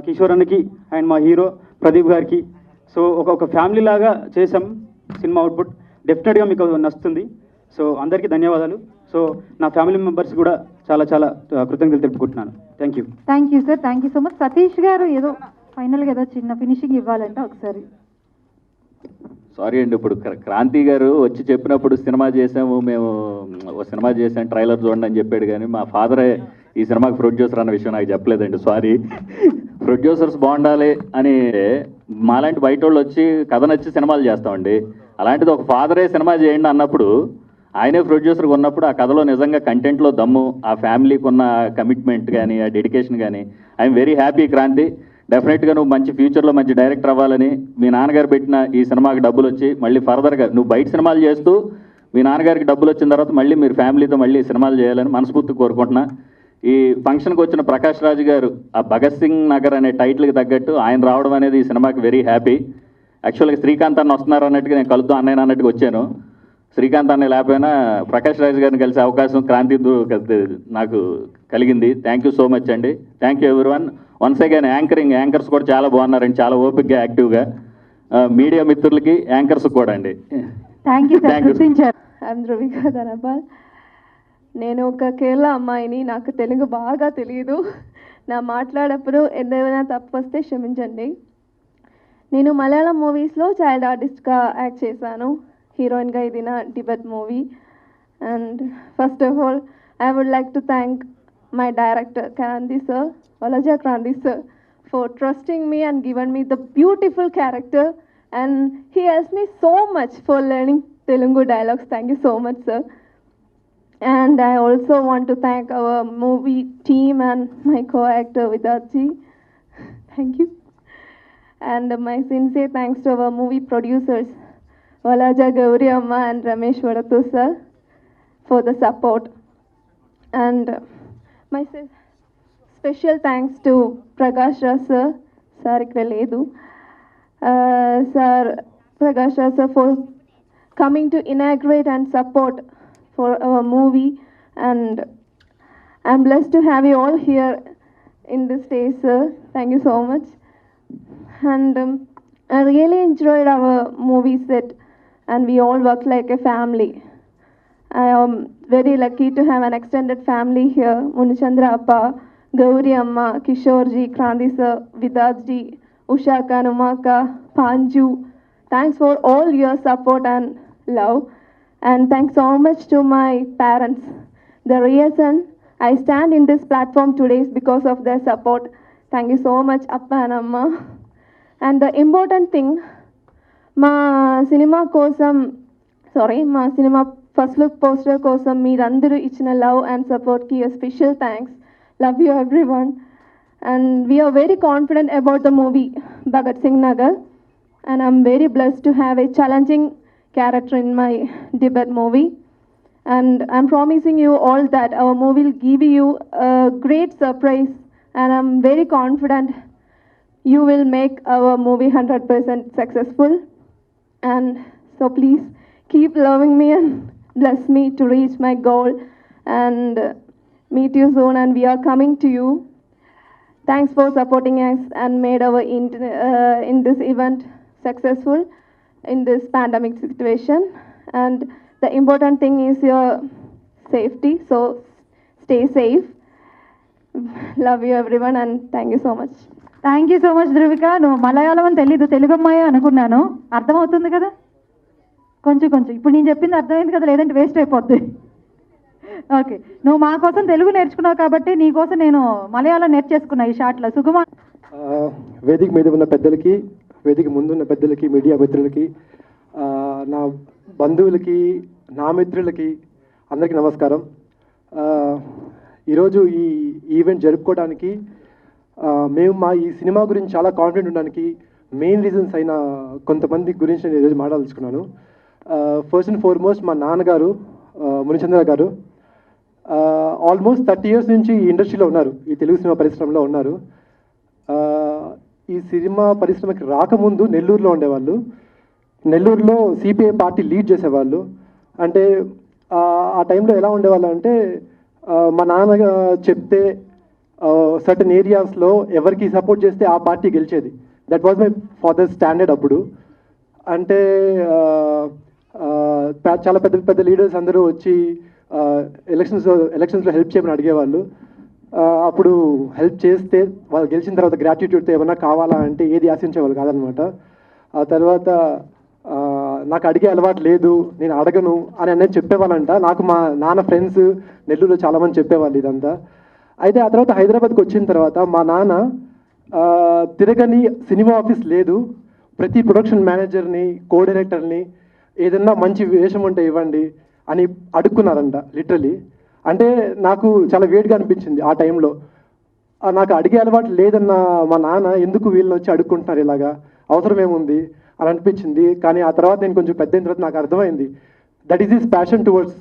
కిషోర్ అన్నకి, అండ్ మా హీరో ప్రదీప్ గారికి, సో ఒక ఫ్యామిలీ లాగా చేసాం. సినిమా అవుట్పుట్ డెఫినెట్గా మీకు నచ్చుతుంది. సో అందరికీ ధన్యవాదాలు. సో నా ఫ్యామిలీ మెంబర్స్ కూడా చాలా చాలా కృతజ్ఞతలు తెలుపుకుంటున్నాను. Thank you. Thank you sir, thank you so much. Satish గారు ఏదో ఫైనల్గా ఏదో చిన్న ఫినిషింగ్ ఇవ్వాలంటే ఒకసారి. సారీ అండి, ఇప్పుడు క్రాంతి గారు వచ్చి చెప్పినప్పుడు సినిమా చేసాము మేము, ఓ సినిమా చేసాం ట్రైలర్ చూడండి అని చెప్పాడు, కానీ మా ఫాదరే ఈ సినిమాకి ప్రొడ్యూసర్ అన్న విషయం నాకు చెప్పలేదండి. సారీ. ప్రొడ్యూసర్స్ బాగుండాలి అని మాలాంటి బయట వాళ్ళు వచ్చి కథ నచ్చి సినిమాలు చేస్తామండి. అలాంటిది ఒక ఫాదరే సినిమా చేయండి అన్నప్పుడు, ఆయనే ప్రొడ్యూసర్గా ఉన్నప్పుడు ఆ కథలో నిజంగా కంటెంట్లో దమ్ము, ఆ ఫ్యామిలీకి ఉన్న కమిట్మెంట్ కానీ, ఆ డెడికేషన్ కానీ, ఐఎమ్ వెరీ హ్యాపీ క్రాంతి. డెఫినెట్గా నువ్వు మంచి ఫ్యూచర్లో మంచి డైరెక్టర్ అవ్వాలని, మీ నాన్నగారు పెట్టిన ఈ సినిమాకి డబ్బులు వచ్చి మళ్ళీ ఫర్దర్గా నువ్వు బయట సినిమాలు చేస్తూ మీ నాన్నగారికి డబ్బులు వచ్చిన తర్వాత మళ్ళీ మీరు ఫ్యామిలీతో మళ్ళీ సినిమాలు చేయాలని మనస్ఫూర్తిగా కోరుకుంటున్నా. ఈ ఫంక్షన్కి వచ్చిన ప్రకాష్ రాజ్ గారు ఆ భగత్ సింగ్ నగర్ అనే టైటిల్కి తగ్గట్టు ఆయన రావడం అనేది ఈ సినిమాకి వెరీ హ్యాపీ. యాక్చువల్గా శ్రీకాంత్ అన్న వస్తున్నారు అన్నట్టుగా నేను కలుద్దాం అన్నయ్య అన్నట్టుగా వచ్చాను. శ్రీకాంత్ అన్నయ్య లేకపోయినా ప్రకాష్ రాజ్ గారిని కలిసే అవకాశం క్రాంతి నాకు కలిగింది. థ్యాంక్ యూ సో మచ్ అండి. Thank you everyone. Once again anchors కూడా చాలా బాగున్నారండి, చాలా ఓపిక్గా యాక్టివ్గా. మీడియా మిత్రులకి, యాంకర్స్ కూడా అండి. థ్యాంక్ యూ సార్, గుర్తించారు. ఐఎమ్ ధ్రువిక ధనపాల్. నేను ఒక కేరళ అమ్మాయిని, నాకు తెలుగు బాగా తెలియదు. నా మాట్లాడప్పుడు ఏదైనా తప్పు వస్తే క్షమించండి. నేను మలయాళం మూవీస్లో చైల్డ్ ఆర్టిస్ట్గా యాక్ట్ చేశాను. హీరోయిన్గా ఇది నా debut movie. And first of all I would like to thank my director Kranti sir, Valaja Kranti sir, for trusting me and given me the beautiful character, and he helped me so much for learning Telugu dialogues. Thank you so much sir. And I also want to thank our movie team and my co-actor Vidyaji. Thank you. And my sincere thanks to our movie producers Valaja Gauri Amma and Ramesh Vadathu sir for the support. And my special thanks to Prakash Raj sir, ఇక్కడ లేదు, sir Prakash Raj sir, for coming to inaugurate and support for our movie. and I'm blessed to have you all here in this day, sir. Thank you so much. And I really enjoyed our movie set, and we all work like a family. I am very lucky to have an extended family here. Munichandra Appa, Gauri Amma, Kishore ji, Kranti sir, Vidaj ji, Ushaka, Numaka, Panju. Thanks for all your support and love. And thanks so much to my parents. The reason I stand in this platform today is because of their support. Thank you so much, Appa and Amma. And the important thing, మా సినిమా first look poster కోసం మీరందరూ ఇచ్చిన love and సపోర్ట్కి special thanks. Love you every one. And we're very confident about the movie Bhagat Singh Nagar. And I'm very blessed to have a challenging character in my debut movie. And I'm promising you all that our movie will give you a great surprise. And I'm very confident you will make our movie 100% successful. And so please keep loving me and bless me to reach my goal, and meet you soon, and we are coming to you. Thanks for supporting us and made our in this event successful in this pandemic situation. And the important thing is your safety, so stay safe. Love you everyone, and thank you so much. Thank you so much Dhruvika. నువ్వు మలయాళం అని తెలీదు, తెలుగు అమ్మాయి అనుకున్నాను. అర్థమవుతుంది కదా కొంచెం కొంచెం. ఇప్పుడు నేను చెప్పింది అర్థమైంది కదా, లేదంటే వేస్ట్ అయిపోద్ది. ఓకే, నువ్వు మా కోసం తెలుగు నేర్చుకున్నావు కాబట్టి నీ కోసం నేను మలయాళం నేర్చేసుకున్నా ఈ షాట్లో. సుకుమార్. వేదిక మీద ఉన్న పెద్దలకి, వేదిక ముందున్న పెద్దలకి, మీడియా మిత్రులకి, నా బంధువులకి, నా మిత్రులకి అందరికీ నమస్కారం. ఈరోజు ఈ ఈవెంట్ జరుపుకోవడానికి మేము మా ఈ సినిమా గురించి చాలా కాన్ఫిడెంట్ ఉండడానికి మెయిన్ రీజన్స్ అయిన కొంతమంది గురించి నేను ఈరోజు మాట్లాడాల్సుకున్నాను. ఫస్ట్ అండ్ ఫార్మోస్ట్ మా నాన్నగారు మునిచంద్ర గారు ఆల్మోస్ట్ 30 years నుంచి ఈ ఇండస్ట్రీలో ఉన్నారు, ఈ తెలుగు సినిమా పరిశ్రమలో ఉన్నారు. ఈ సినిమా పరిశ్రమకి రాకముందు నెల్లూరులో ఉండేవాళ్ళు. నెల్లూరులో సిపిఐ పార్టీ లీడ్ చేసేవాళ్ళు. అంటే ఆ టైంలో ఎలా ఉండేవాళ్ళు అంటే మా నాన్న చెప్తే సర్టన్ ఏరియాస్లో ఎవరికి సపోర్ట్ చేస్తే ఆ పార్టీ గెలిచేది. That was my father standard అప్పుడు. అంటే చాలా పెద్ద పెద్ద లీడర్స్ అందరూ వచ్చి ఎలక్షన్స్లో హెల్ప్ చేయమని అడిగేవాళ్ళు. అప్పుడు హెల్ప్ చేస్తే వాళ్ళు గెలిచిన తర్వాత గ్రాట్యుట్యూడ్తో ఏమన్నా కావాలా అంటే ఏది ఆశించేవాళ్ళు కాదనమాట. ఆ తర్వాత నాకు అడిగే అలవాటు లేదు, నేను అడగను అని అనేది చెప్పేవాళ్ళంట. నాకు మా నాన్న ఫ్రెండ్స్ నెల్లూరులో చాలామంది చెప్పేవాళ్ళు ఇదంతా. అయితే ఆ తర్వాత హైదరాబాద్కి వచ్చిన తర్వాత మా నాన్న తిరగని సినిమా ఆఫీస్ లేదు, ప్రతి ప్రొడక్షన్ మేనేజర్ని, కో డైరెక్టర్ని ఏదన్నా మంచి వేషం ఉంటే ఇవ్వండి అని అడుక్కున్నారంట లిటరలీ. అంటే నాకు చాలా వేడిగా అనిపించింది ఆ టైంలో. నాకు అడిగే అలవాటు లేదన్న మా నాన్న ఎందుకు వీళ్ళని వచ్చి అడుక్కుంటున్నారు, ఇలాగా అవసరం ఏముంది అని అనిపించింది. కానీ ఆ తర్వాత నేను కొంచెం పెద్ద అయిన తర్వాత నాకు అర్థమైంది that is his passion towards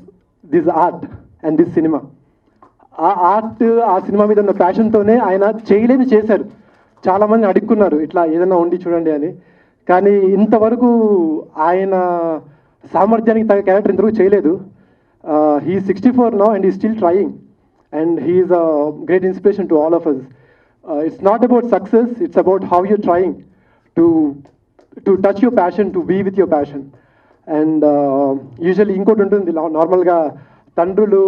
this art and this cinema. ఆ ఆర్ట్, ఆ సినిమా మీద ఉన్న ప్యాషన్తోనే ఆయన చేయలేని చేశారు. చాలామంది అడుక్కున్నారు ఇట్లా ఏదైనా ఉండి చూడండి అని. కానీ ఇంతవరకు ఆయన సామర్థ్యానికి తగ్గ క్యారెక్టర్ ఇంతవరకు చేయలేదు. He 64 now and he's still trying, and he is a great inspiration to all of us. It's not about success, it's about how you're trying to touch your passion, to be with your passion. And usually ఇంకోటి ఉంటుంది, నార్మల్గా తండ్రులు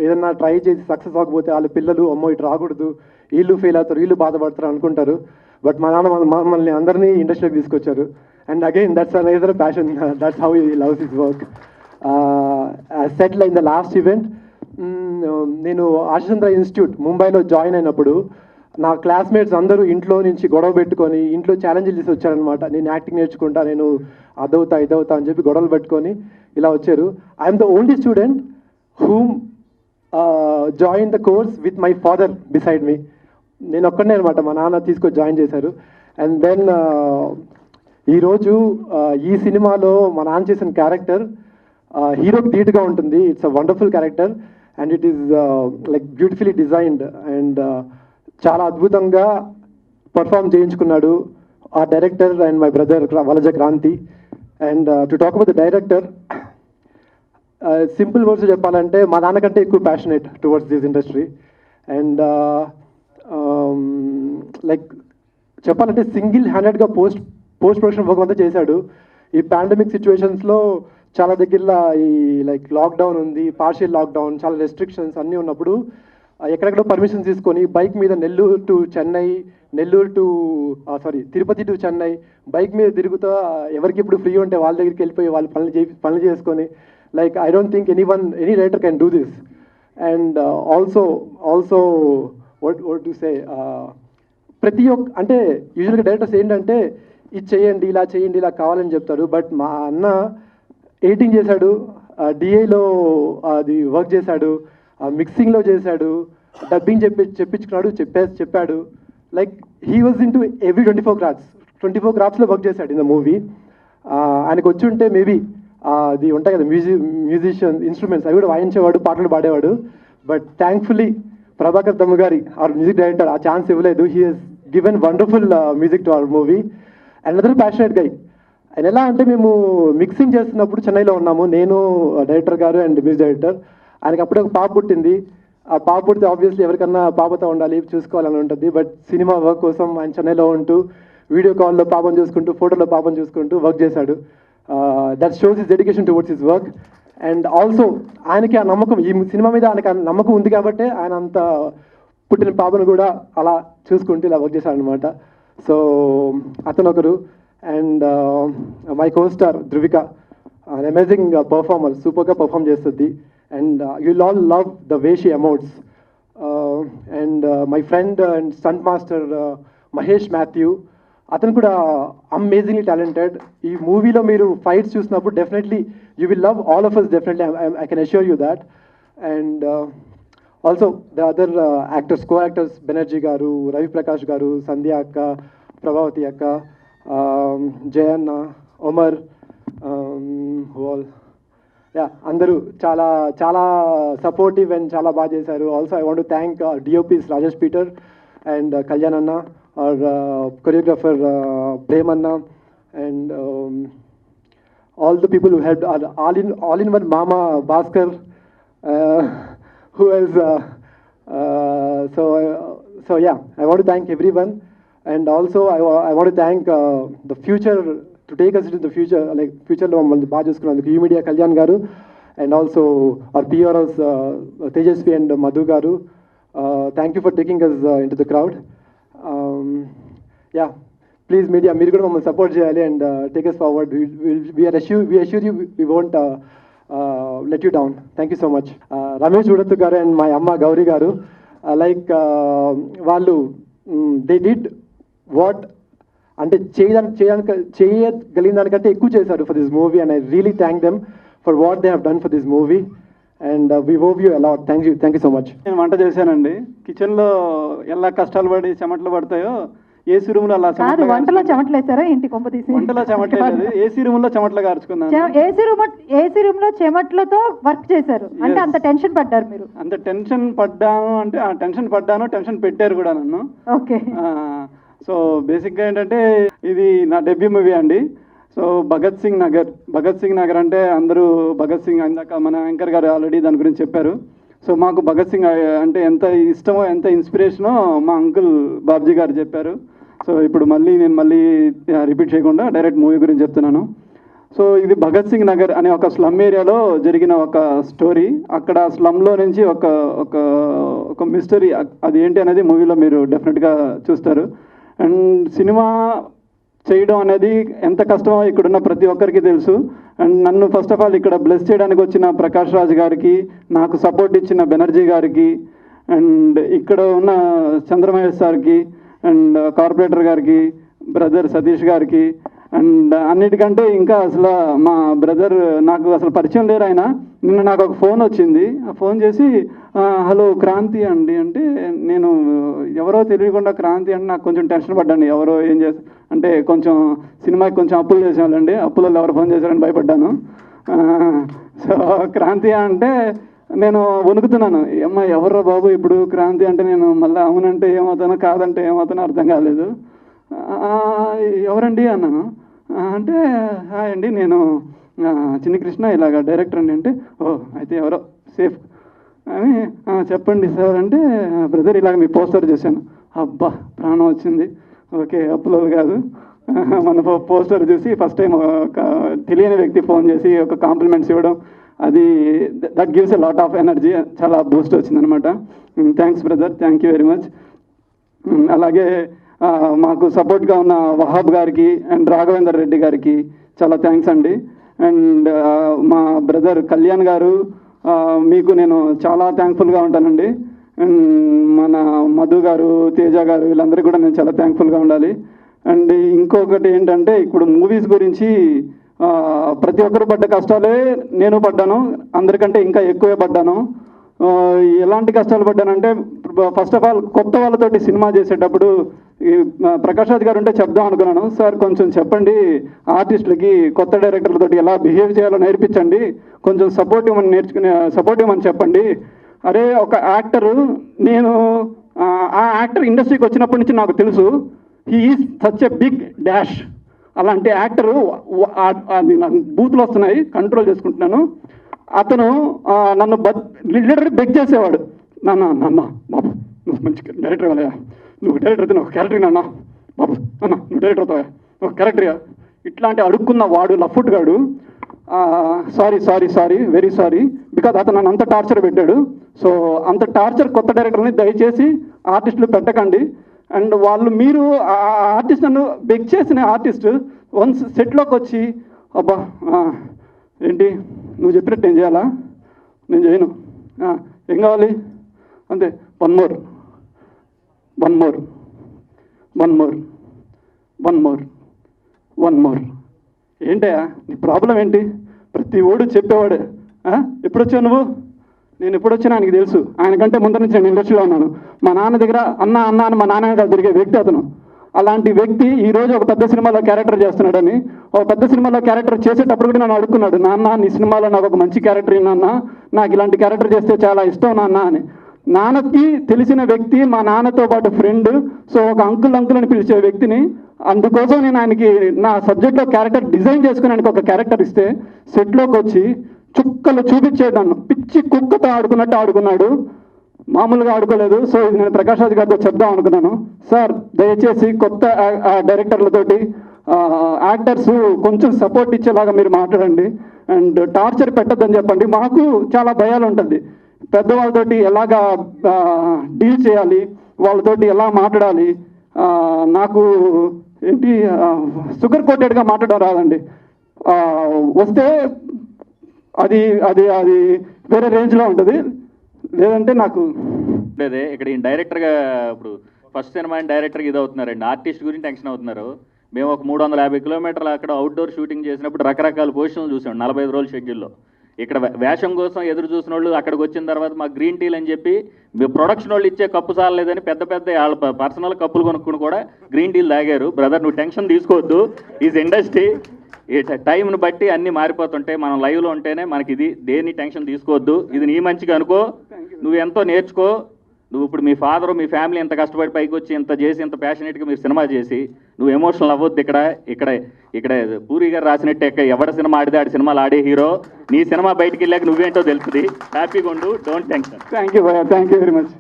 ఏదన్నా try చేసి success అవ్వకపోతే వాళ్ళ పిల్లలు అమ్మో ఇటు రాకూడదు, వీళ్ళు ఫెయిల్ అవుతారు, వీళ్ళు బాధపడతారు అనుకుంటారు. బట్ మా నాన్న మమ్మల్ని అందరినీ ఇండస్ట్రీకి తీసుకొచ్చారు. And again that's another passion, that's how he loves his work. Settle in the last event, నేను ఆశచంద్ర ఇన్స్టిట్యూట్ ముంబైలో జాయిన్ అయినప్పుడు నా క్లాస్మేట్స్ అందరూ ఇంట్లో నుంచి గొడవ పెట్టుకొని ఇంట్లో ఛాలెంజ్లు చేసి వచ్చారనమాట. నేను యాక్టింగ్ నేర్చుకుంటా, నేను అదవుతా ఇదవుతా అని చెప్పి గొడవలు పెట్టుకొని ఇలా వచ్చారు. I'm the only student whom join the course with my father beside me. నేను ఒక్కడనే అనమాట, మా నాన్న తీసుకొని జాయిన్ చేశారు. అండ్ దెన్ ఈరోజు ఈ సినిమాలో మా నాన్న చేసిన క్యారెక్టర్ హీరోకి ధీటుగా ఉంటుంది. It's a wonderful character and it is like beautifully designed and చాలా అద్భుతంగా పర్ఫామ్ చేయించుకున్నాడు ఆ director and my brother Valaja Kranthi. And to talk about the director, simple words చెప్పాలంటే మా నాన్నకంటే ఎక్కువ passionate towards this industry. And like చెప్పాలంటే సింగిల్ హ్యాండెడ్గా పోస్ట్ ప్రొడక్షన్ వర్క్ అంతా చేశాడు. ఈ పాండమిక్ సిచ్యువేషన్స్లో చాలా దగ్గరలో ఈ లైక్ లాక్డౌన్ ఉంది, పార్షియల్ లాక్డౌన్, చాలా రెస్ట్రిక్షన్స్ అన్నీ ఉన్నప్పుడు ఎక్కడెక్కడో పర్మిషన్ తీసుకొని బైక్ మీద Nellore to Chennai, Tirupati to Chennai bike మీద తిరుగుతూ ఎవరికి ఇప్పుడు ఫ్రీ ఉంటే వాళ్ళ దగ్గరికి వెళ్ళిపోయి వాళ్ళు పనులు చేసుకొని like I don't think any writer can do this. And also what to say, ప్రతి ఒక్క అంటే యూజువల్గా డైరెక్టర్స్ ఏంటంటే ఇది చేయండి, ఇలా చేయండి, ఇలా కావాలని చెప్తారు. బట్ మా అన్న ఎడిటింగ్ చేశాడు, డిఐలో అది వర్క్ చేశాడు, మిక్సింగ్లో చేశాడు, డబ్బింగ్ చెప్పించుకున్నాడు, చెప్పాడు. Like he was in to every 24 క్రాఫ్ట్స్లో వర్క్ చేశాడు ఇన్ ద మూవీ. ఆయనకు వచ్చి ఉంటే మేబీ అది ఉంటాయి కదా మ్యూజిషియన్ ఇన్స్ట్రుమెంట్స్ అవి కూడా వాయించేవాడు, పాటలు పాడేవాడు. బట్ థ్యాంక్ఫుల్లీ ప్రభాకర్ దమ్ము గారి our మ్యూజిక్ డైరెక్టర్ ఆ ఛాన్స్ ఇవ్వలేదు. He he's given wonderful music to our movie. Another passionate guy. ఆయన ఎలా అంటే మేము మిక్సింగ్ చేస్తున్నప్పుడు చెన్నైలో ఉన్నాము, నేను డైరెక్టర్ గారు అండ్ మ్యూజిక్ డైరెక్టర్. ఆయనకి అప్పుడే ఒక పాప పుట్టింది. ఆ పాప పుడితే ఆబ్వియస్లీ ఎవరికన్నా పాపతో ఉండాలి, చూసుకోవాలని ఉంటుంది. బట్ సినిమా వర్క్ కోసం ఆయన చెన్నైలో ఉంటూ వీడియో కాల్లో పాపను చూసుకుంటూ, ఫోటోలో పాపను చూసుకుంటూ వర్క్ చేశాడు. That shows his dedication towards his work. And also ఆయనకి ఆ నమ్మకం, ఈ సినిమా మీద ఆయనకి ఆ నమ్మకం ఉంది కాబట్టి ఆయన అంత పుట్టిన పాపను కూడా అలా చూసుకుంటూ ఇలా వర్క్ చేశాడు అనమాట. సో అతను ఒకరు. And my costar Dhruvika, amazing performer, సూపర్గా పర్ఫామ్ చేస్తుంది. And you'll all love the way she amounts. And my friend and stunt master Mahesh Matthew, అతను కూడా అమేజింగ్లీ టాలెంటెడ్. ఈ మూవీలో మీరు ఫైట్స్ చూసినప్పుడు definitely you will love all of us, definitely I can assure you that. And also the other actors, co actors Banerjee గారు, రవి ప్రకాష్ గారు, సంధ్య అక్క, ప్రభావతి అక్క, జయన్న, ఒమర్, అందరూ చాలా చాలా సపోర్టివ్ అండ్ చాలా బాగా చేశారు. Also I want to thank DOPs Rajesh Peter and Kalyan అన్న, our choreographer Prem Anna, and all the people who helped, all in one Mama Bhaskar, who else, so yeah, I want to thank everyone. And also I want to thank the future, to take us into the future, like future lo mandi baa chuskunnanduku U Media Kalyan garu, and also our PROs Tejasvi and Madhu garu. Thank you for taking us into the crowd. Yeah, please media, మీరు కూడా మమ్మల్ని support చేయాలి and take us forward. We assure you we won't let you down. Thank you so much. Ramesh Udathu గారు and మా అమ్మ గౌరీ గారు, like వాళ్ళు they did what అంటే చేయగలిగిన దానికంటే ఎక్కువ చేశారు for this movie. And I really thank them for what they have done for this movie. And we owe you a lot. Thank you so much. నేను వంట చేశానండి. కిచెన్లో ఎలా కష్టాలు పడి చెమటలు పడతాయో ఏసీ రూమ్లో అలా వంటలో చెమటలేసారా ఏంటి? కొంప తీసి వంటలో చెమటలేదు, ఏసీ రూమ్లో చెమటలు కార్చుకున్నాను. ఏసీ రూమ్ లో చెమటలతో వర్క్ చేశారు అంటే అంత టెన్షన్ పడ్డారు మీరు? అంత టెన్షన్ పడ్డాను అంటే టెన్షన్ పెట్టారు కూడా నన్ను. ఓకే. సో బేసిక్గా ఏంటంటే ఇది నా డెబ్యూ మూవీ అండి. సో భగత్ సింగ్ నగర్ అంటే అందరూ భగత్ సింగ్, ఇందాక మన యాంకర్ గారు ఆల్రెడీ దాని గురించి చెప్పారు. సో మాకు భగత్ సింగ్ అంటే ఎంత ఇష్టమో, ఎంత ఇన్స్పిరేషనో మా అంకుల్ బాబ్జీ గారు చెప్పారు. సో ఇప్పుడు నేను రిపీట్ చేయకుండా డైరెక్ట్ మూవీ గురించి చెప్తున్నాను. సో ఇది భగత్ సింగ్ నగర్ అనే ఒక స్లమ్ ఏరియాలో జరిగిన ఒక స్టోరీ. అక్కడ స్లమ్లో నుంచి ఒక మిస్టరీ, అది ఏంటి అనేది మూవీలో మీరు డెఫినెట్గా చూస్తారు. అండ్ సినిమా చేయడం అనేది ఎంత కష్టమో ఇక్కడున్న ప్రతి ఒక్కరికి తెలుసు. అండ్ నన్ను ఫస్ట్ ఆఫ్ ఆల్ ఇక్కడ బ్లెస్ చేయడానికి వచ్చిన ప్రకాష్ రాజ్ గారికి, నాకు సపోర్ట్ ఇచ్చిన బెనర్జీ గారికి, అండ్ ఇక్కడ ఉన్న చంద్రమహేష్ సార్కి, అండ్ కార్పొరేటర్ గారికి, బ్రదర్ సతీష్ గారికి, అండ్ అన్నిటికంటే ఇంకా అసలు మా బ్రదర్ నాకు అసలు పరిచయం లేరు. ఆయన నిన్న నాకు ఒక ఫోన్ వచ్చింది. ఆ ఫోన్ చేసి హలో క్రాంతి అండి అంటే, నేను ఎవరో తెలియకుండా క్రాంతి అంటే నాకు కొంచెం టెన్షన్ పడ్డాను. ఎవరో ఏం చేసి అంటే కొంచెం సినిమాకి కొంచెం అప్పులు చేసేవాళ్ళండి, అప్పులలో ఎవరు ఫోన్ చేశారని భయపడ్డాను. సో క్రాంతి అంటే నేను వణుకుతున్నాను. అమ్మ ఎవర్రా బాబు ఇప్పుడు క్రాంతి అంటే, నేను మళ్ళీ అవునంటే ఏమవుతానో కాదంటే ఏమవుతానో అర్థం కాలేదు. ఎవరండి అన్నాను. అంటే హాయ్ అండి, నేను చిన్ని కృష్ణ ఇలాగ డైరెక్టర్ అండి అంటే, ఓ అయితే ఎవరో సేఫ్ అని చెప్పండి సార్ అంటే, బ్రదర్ ఇలాగ మీ పోస్టర్ చూశాను, అబ్బా ప్రాణం వచ్చింది. ఓకే అప్పులో కాదు, మన పోస్టర్ చూసి ఫస్ట్ టైం ఒక తెలియని వ్యక్తి ఫోన్ చేసి ఒక కాంప్లిమెంట్స్ ఇవ్వడం, అది that gives a lot of energy, చాలా బూస్ట్ వచ్చిందనమాట. Thanks brother, thank you very much. అలాగే మాకు సపోర్ట్గా ఉన్న వహాబ్ గారికి అండ్ రాఘవేందర్ రెడ్డి గారికి చాలా థ్యాంక్స్ అండి. అండ్ మా బ్రదర్ కళ్యాణ్ గారు, మీకు నేను చాలా థ్యాంక్ఫుల్గా ఉంటానండి. అండ్ మన మధు గారు, తేజ గారు, వీళ్ళందరికీ కూడా నేను చాలా థ్యాంక్ఫుల్గా ఉండాలి. అండ్ ఇంకొకటి ఏంటంటే, ఇప్పుడు మూవీస్ గురించి ప్రతి ఒక్కరు పడ్డ కష్టాలే నేను పడ్డాను, అందరికంటే ఇంకా ఎక్కువే పడ్డాను. ఎలాంటి కష్టాలు పడ్డానంటే, ఫస్ట్ ఆఫ్ ఆల్ కొత్త వాళ్ళతోటి సినిమా చేసేటప్పుడు ప్రకాష్ రాజ్ గారు ఉంటే చెప్దాం అనుకున్నాను, సార్ కొంచెం చెప్పండి ఆర్టిస్టులకి కొత్త డైరెక్టర్లతోటి ఎలా బిహేవ్ చేయాలో నేర్పించండి, కొంచెం సపోర్ట్ ఇవ్వమని చెప్పండి. అరే ఒక యాక్టరు, నేను ఆ యాక్టర్ ఇండస్ట్రీకి వచ్చినప్పటి నుంచి నాకు తెలుసు, he is such a big dash. అలాంటి యాక్టరు, అది నాకు బూతులు వస్తున్నాయి, కంట్రోల్ చేసుకుంటున్నాను. అతను నన్ను లిటరల్లీ బెగ్ చేసేవాడు, నాన్న బాబు నువ్వు మంచి డైరెక్టర్ అవ్వలేదా, నువ్వు డైరెక్టర్ అయితే ఒక క్యారెక్టర్ నాన్న, బాబు అన్న నువ్వు డైరెక్టర్ అవుతావా, ఒక క్యారెక్టర్గా, ఇట్లాంటి అడుక్కున్న వాడు లఫ్ట్ గాడు. సారీ వెరీ సారీ, బికాజ్ అతను నన్ను అంత టార్చర్ పెట్టాడు. సో అంత టార్చర్ కొత్త డైరెక్టర్ని దయచేసి ఆర్టిస్టులు పెట్టకండి. అండ్ మీరు ఆర్టిస్ట్ నన్ను బెగ్ చేసిన ఆర్టిస్ట్ వన్స్ సెట్లోకి వచ్చి, అబ్బా ఏంటి నువ్వు చెప్పినట్టు ఏం చేయాలా, నేను చేయను, ఏం కావాలి అంతే, వన్ మోర్ ఏంటయ్యా నీ ప్రాబ్లం ఏంటి? ప్రతి ఓడు చెప్పేవాడు. ఎప్పుడొచ్చావు నువ్వు? నేను ఎప్పుడొచ్చినా ఆయనకి తెలుసు, ఆయనకంటే ముందు నుంచి నేను ఇండస్ట్రీలో ఉన్నాను. మా నాన్న దగ్గర అన్న అని మా నాన్న దగ్గర తిరిగే వ్యక్తి అతను. అలాంటి వ్యక్తి ఈరోజు ఒక పెద్ద సినిమాలో క్యారెక్టర్ చేస్తున్నాడని, ఒక పెద్ద సినిమాలో క్యారెక్టర్ చేసేటప్పుడు కూడా నన్ను అడుక్కున్నాడు, నాన్న నీ సినిమాలో నాకు ఒక మంచి క్యారెక్టర్ నాన్న, నాకు ఇలాంటి క్యారెక్టర్ చేస్తే చాలా ఇష్టం నాన్న అని. నాన్నకి తెలిసిన వ్యక్తి, మా నాన్నతో పాటు ఫ్రెండ్, సో ఒక అంకుల్ అని పిలిచే వ్యక్తిని, అందుకోసం నేను ఆయనకి నా సబ్జెక్ట్లో క్యారెక్టర్ డిజైన్ చేసుకుని ఆయనకి ఒక క్యారెక్టర్ ఇస్తే సెట్లోకి వచ్చి చుక్కలు చూపించాడు, నన్ను పిచ్చి కుక్కతో ఆడుకున్నట్టు ఆడుకున్నాడు, మామూలుగా ఆడుకోలేదు. సో ఇది నేను ప్రకాష్ రాజ్ గారితో చెప్దాం అనుకున్నాను. సార్ దయచేసి కొత్త డైరెక్టర్లతోటి యాక్టర్స్ కొంచెం సపోర్ట్ ఇచ్చేలాగా మీరు మాట్లాడండి, అండ్ టార్చర్ పెట్టద్దని చెప్పండి. మాకు చాలా భయాలు ఉంటుంది, పెద్దవాళ్ళతోటి ఎలాగా డీల్ చేయాలి, వాళ్ళతోటి ఎలా మాట్లాడాలి. నాకు ఏంటి షుగర్ కోటెడ్గా మాట్లాడడం రాదండి, వస్తే అది అది అది వేరే రేంజ్లో ఉంటుంది, లేదంటే నాకు అదే ఇక్కడ ఈయన డైరెక్టర్గా ఇప్పుడు ఫస్ట్ సినిమా డైరెక్టర్గా ఇది అవుతున్నారండి, ఆర్టిస్ట్ గురించి టెన్షన్ అవుతున్నారు. మేము ఒక 350 కిలోమీటర్లు అక్కడ అవుట్డోర్ షూటింగ్ చేసినప్పుడు రకరకాల పొజిషన్లు చూసాం 45 రోజుల షెడ్యూల్లో. ఇక్కడ వేషం కోసం ఎదురు చూసిన వాళ్ళు అక్కడికి వచ్చిన తర్వాత మాకు గ్రీన్ టీలు అని చెప్పి ప్రొడక్షన్ వాళ్ళు ఇచ్చే కప్పు చాలలేదని పెద్ద వాళ్ళ పర్సనల్ కప్పులు కొనుక్కుని కూడా గ్రీన్ టీలు తాగారు. బ్రదర్ నువ్వు టెన్షన్ తీసుకోవద్దు, ఈజ్ ఇండస్ట్రీ, టైంను బట్టి అన్నీ మారిపోతుంటాయి, మనం లైవ్లో ఉంటేనే మనకి ఇది, దేన్ని టెన్షన్ తీసుకోవద్దు, ఇది నీ మంచిగా అనుకో, నువ్వు ఎంతో నేర్చుకో. నువ్వు ఇప్పుడు మీ ఫాదరు మీ ఫ్యామిలీ ఎంత కష్టపడి పైకి వచ్చి ఇంత చేసి ఇంత ప్యాషనేట్గా మీరు సినిమా చేసి నువ్వు ఎమోషనల్ అవ్వద్దు. ఇక్కడ పూరి గారు రాసినట్టే ఎవడ సినిమా ఆడితే ఆడి సినిమాలు ఆడే హీరో, నీ సినిమా బయటికి వెళ్ళాక నువ్వేంటో తెలుస్తుంది. హ్యాపీగా ఉండు, don't tension. Thank you very much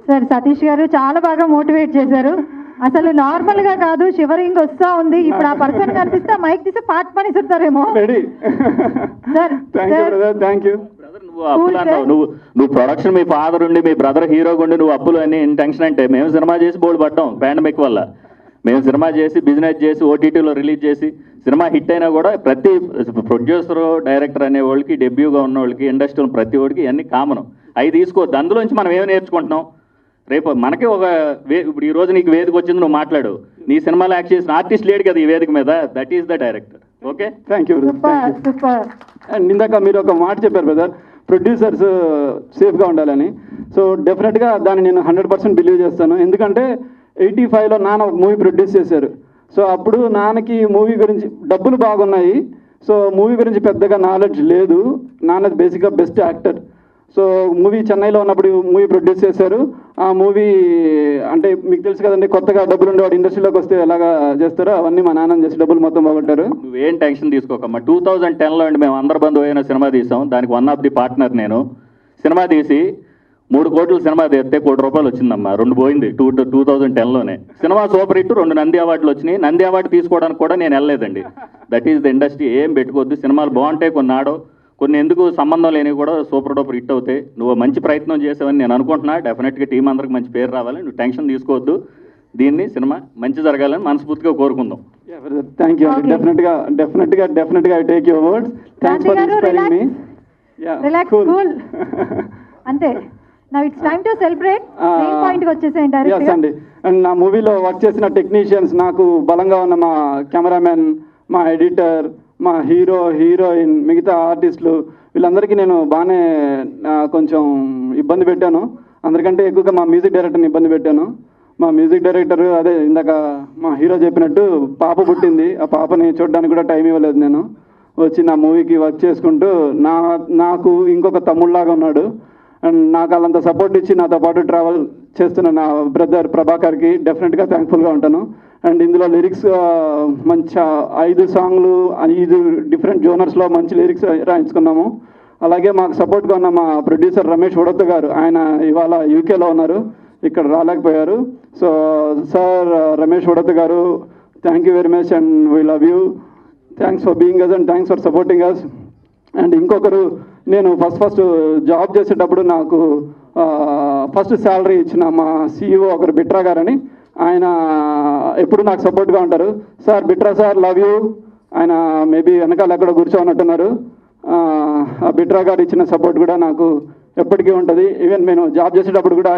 sir. Satish గారు చాలా బాగా మోటివేట్ చేశారు. అసలు నార్మల్ గా కాదు, షివరింగ్ వస్తా ఉంది. ఇప్పుడు ఆ పర్సన్ కనిపిస్తే మైక్ తీసి పాట్ పని చెప్తారేమో. Sir thank you. నువ్వు అప్పులు అన్నావు, నువ్వు ప్రొడక్షన్ మీ ఫాదర్ ఉండి మీ బ్రదర్ హీరోగా ఉండి నువ్వు అప్పులు అని టెన్షన్ అంటే, మేము సినిమా చేసి బోర్డు పడ్డాం పాండమిక్ వల్ల. మేము సినిమా చేసి బిజినెస్ చేసి ఓటీటీలో రిలీజ్ చేసి సినిమా హిట్ అయినా కూడా ప్రతి ప్రొడ్యూసరు డైరెక్టర్ అనే వాళ్ళకి, డెబ్యూగా ఉన్న వాళ్ళకి, ఇండస్ట్రీలో ప్రతి ఒడికి ఇవన్నీ కామన్. అవి తీసుకోవద్దు. అందులోంచి మనం ఏమి నేర్చుకుంటున్నాం? రేపు మనకి ఇప్పుడు ఈ రోజు నీకు వేదిక వచ్చింది, నువ్వు మాట్లాడు, నీ సినిమాలో యాక్ట్ చేసిన ఆర్టిస్ట్ లేడు కదా ఈ వేదిక మీద, that is the director. Okay, thank you. And ఇందాక మీరు ఒక మాట చెప్పారు బ్రదర్, ప్రొడ్యూసర్స్ సేఫ్గా ఉండాలని. సో డెఫినెట్గా దాన్ని నేను 100% బిలీవ్ చేస్తాను. ఎందుకంటే 85లో నాన్న ఒక మూవీ ప్రొడ్యూస్ చేశారు. సో అప్పుడు నాన్నకి మూవీ గురించి డబ్బులు బాగున్నాయి, సో మూవీ గురించి పెద్దగా నాలెడ్జ్ లేదు. నాన్న బేసిక్గా బెస్ట్ యాక్టర్. సో మూవీ చెన్నైలో ఉన్నప్పుడు మూవీ ప్రొడ్యూస్ చేశారు. ఆ మూవీ అంటే మీకు తెలుసు కదండి, కొత్తగా డబ్బులు ఉండేవాడు ఇండస్ట్రీలోకి వస్తే ఎలాగా చేస్తారో అవన్నీ మా నాన్న చేసి డబ్బులు మొత్తం పోగొట్టారు. నువ్వేం టెన్షన్ తీసుకోకమ్మా. 2010లో అండి మేము అందరి బంధువు అయిన సినిమా తీసాం. దానికి వన్ ఆఫ్ ది పార్ట్నర్ నేను. సినిమా తీసి 3 కోట్ల సినిమా తీస్తే ₹1 కోటి వచ్చిందమ్మా. 2 పోయింది 2010లోనే. సినిమా సూపర్ హిట్, 2 నంది అవార్డులు వచ్చినాయి. నంది అవార్డు తీసుకోవడానికి కూడా నేను వెళ్ళలేదండి. That is the industry. ఏం పెట్టుకోవద్దు. సినిమాలు బాగుంటాయి, కొన్ని ఆడో, కొన్ని ఎందుకు సంబంధం లేనివి కూడా సూపర్ డూపర్ హిట్ అవుతాయి. నువ్వు మంచి ప్రయత్నం చేసావని నేను అనుకుంటున్నా. డెఫినెట్గా టీం అందరికి మంచి పేరు రావాలి. నువ్వు టెన్షన్ తీసుకోవద్దు. దీన్ని సినిమా మంచి జరగాలని మనస్ఫూర్తిగా కోరుకుందాం. Thank you. డెఫినెట్గా I take your words. Thanks for inspiring me. Relax, cool. అంతే. Now it's time to celebrate. Main point కి వచ్చేసేయండి డైరెక్ట్ గా. అండి. అండ్ నా మూవీలో వర్క్ చేసిన టెక్నీషియన్స్, నాకు బలంగా ఉన్న మా కెమెరామెన్, మా ఎడిటర్, మా హీరో, హీరోయిన్, మిగతా ఆర్టిస్టులు, వీళ్ళందరికీ నేను బాగానే కొంచెం ఇబ్బంది పెట్టాను. అందరికంటే ఎక్కువగా మా మ్యూజిక్ డైరెక్టర్ని ఇబ్బంది పెట్టాను. మా మ్యూజిక్ డైరెక్టర్ అదే ఇందాక మా హీరో చెప్పినట్టు పాప పుట్టింది. ఆ పాపని చూడడానికి కూడా టైం ఇవ్వలేదు నేను. వచ్చి నా మూవీకి వర్క్ చేసుకుంటూ నాకు ఇంకొక తమ్ముళ్ళలాగా ఉన్నాడు. అండ్ నాకు వాళ్ళంత సపోర్ట్ ఇచ్చి నాతో పాటు ట్రావెల్ చేస్తున్న నా బ్రదర్ ప్రభాకర్కి డెఫినెట్గా థ్యాంక్ఫుల్గా ఉంటాను. అండ్ ఇందులో లిరిక్స్ మంచి 5 సాంగ్లు 5 డిఫరెంట్ జోనర్స్లో మంచి లిరిక్స్ రాయించుకున్నాము. అలాగే మాకు సపోర్ట్గా ఉన్న మా ప్రొడ్యూసర్ రమేష్ వడోత్ గారు, ఆయన ఇవాళ యూకేలో ఉన్నారు, ఇక్కడ రాలేకపోయారు. సో సార్ రమేష్ వడోత్ గారు, thank you very much and we love you. Thanks for being us and thanks for supporting us. And ఇంకొకరు, నేను ఫస్ట్ జాబ్ చేసేటప్పుడు నాకు ఫస్ట్ శాలరీ ఇచ్చిన మా CEO ఒకరు బిట్రా గారని, ఆయన ఎప్పుడు నాకు సపోర్ట్గా ఉంటారు. Sir Bitra sir, love you. ఆయన మేబీ వెనకాల ఎక్కడ కూర్చోన్నట్టున్నారు. ఆ బిట్రా గారు ఇచ్చిన సపోర్ట్ కూడా నాకు ఎప్పటికీ ఉంటుంది. ఈవెన్ నేను జాబ్ చేసేటప్పుడు కూడా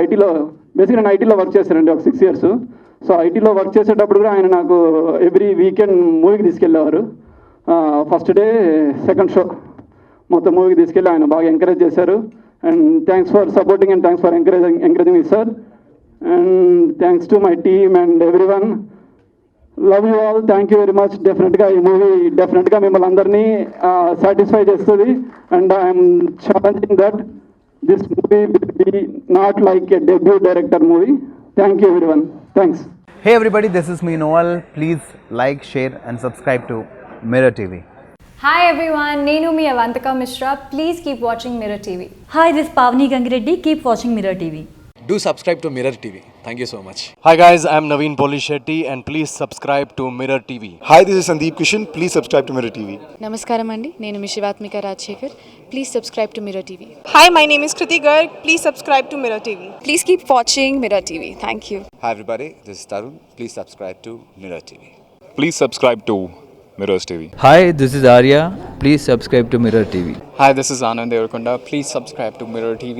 బేసిక్గా నేను ఐటీలో వర్క్ చేశానండి ఒక 6 years. సో ఐటీలో వర్క్ చేసేటప్పుడు కూడా ఆయన నాకు ఎవ్రీ వీకెండ్ మూవీకి తీసుకెళ్ళేవారు. ఫస్ట్ డే, సెకండ్ షో మొత్తం మూవీకి తీసుకెళ్ళి ఆయన బాగా ఎంకరేజ్ చేశారు. And thanks for supporting and thanks for encouraging me sir. And thanks to my team and every one. Love you all. Thank you very much. డెఫినెట్గా ఈ మూవీ డెఫినెట్గా మిమ్మల్ని అందరినీ సాటిస్ఫై చేస్తుంది. And I'm challenging that this movie will be not like a debut director movie. Thank you every one. Thanks. Hey everybody, this is me Noel. Please like, share and subscribe to Mirror TV. Hi everyone, Nenu mi Avantika Mishra. Please keep watching Mirror TV. Hi, this is Pavni Gangireddy. Keep watching Mirror TV. Do subscribe to Mirror TV. Thank you so much. Hi guys, I'm Naveen Polishetty and please subscribe to Mirror TV. Hi, this is Sandeep Kishan. Please subscribe to Mirror TV. Namaskaram andi, nenu mi Shivatmika Rajshekar. Please subscribe to Mirror TV. Hi, my name is Kriti Garg. Please subscribe to Mirror TV. Please keep watching Mirror TV. Thank you. Hi everybody, this is Tarun. Please subscribe to Mirror TV. Please subscribe to Mirrors TV. Hi, this is Arya. Please subscribe to Mirror TV. Hi, this is Anand Devarakonda. Please subscribe to Mirror TV.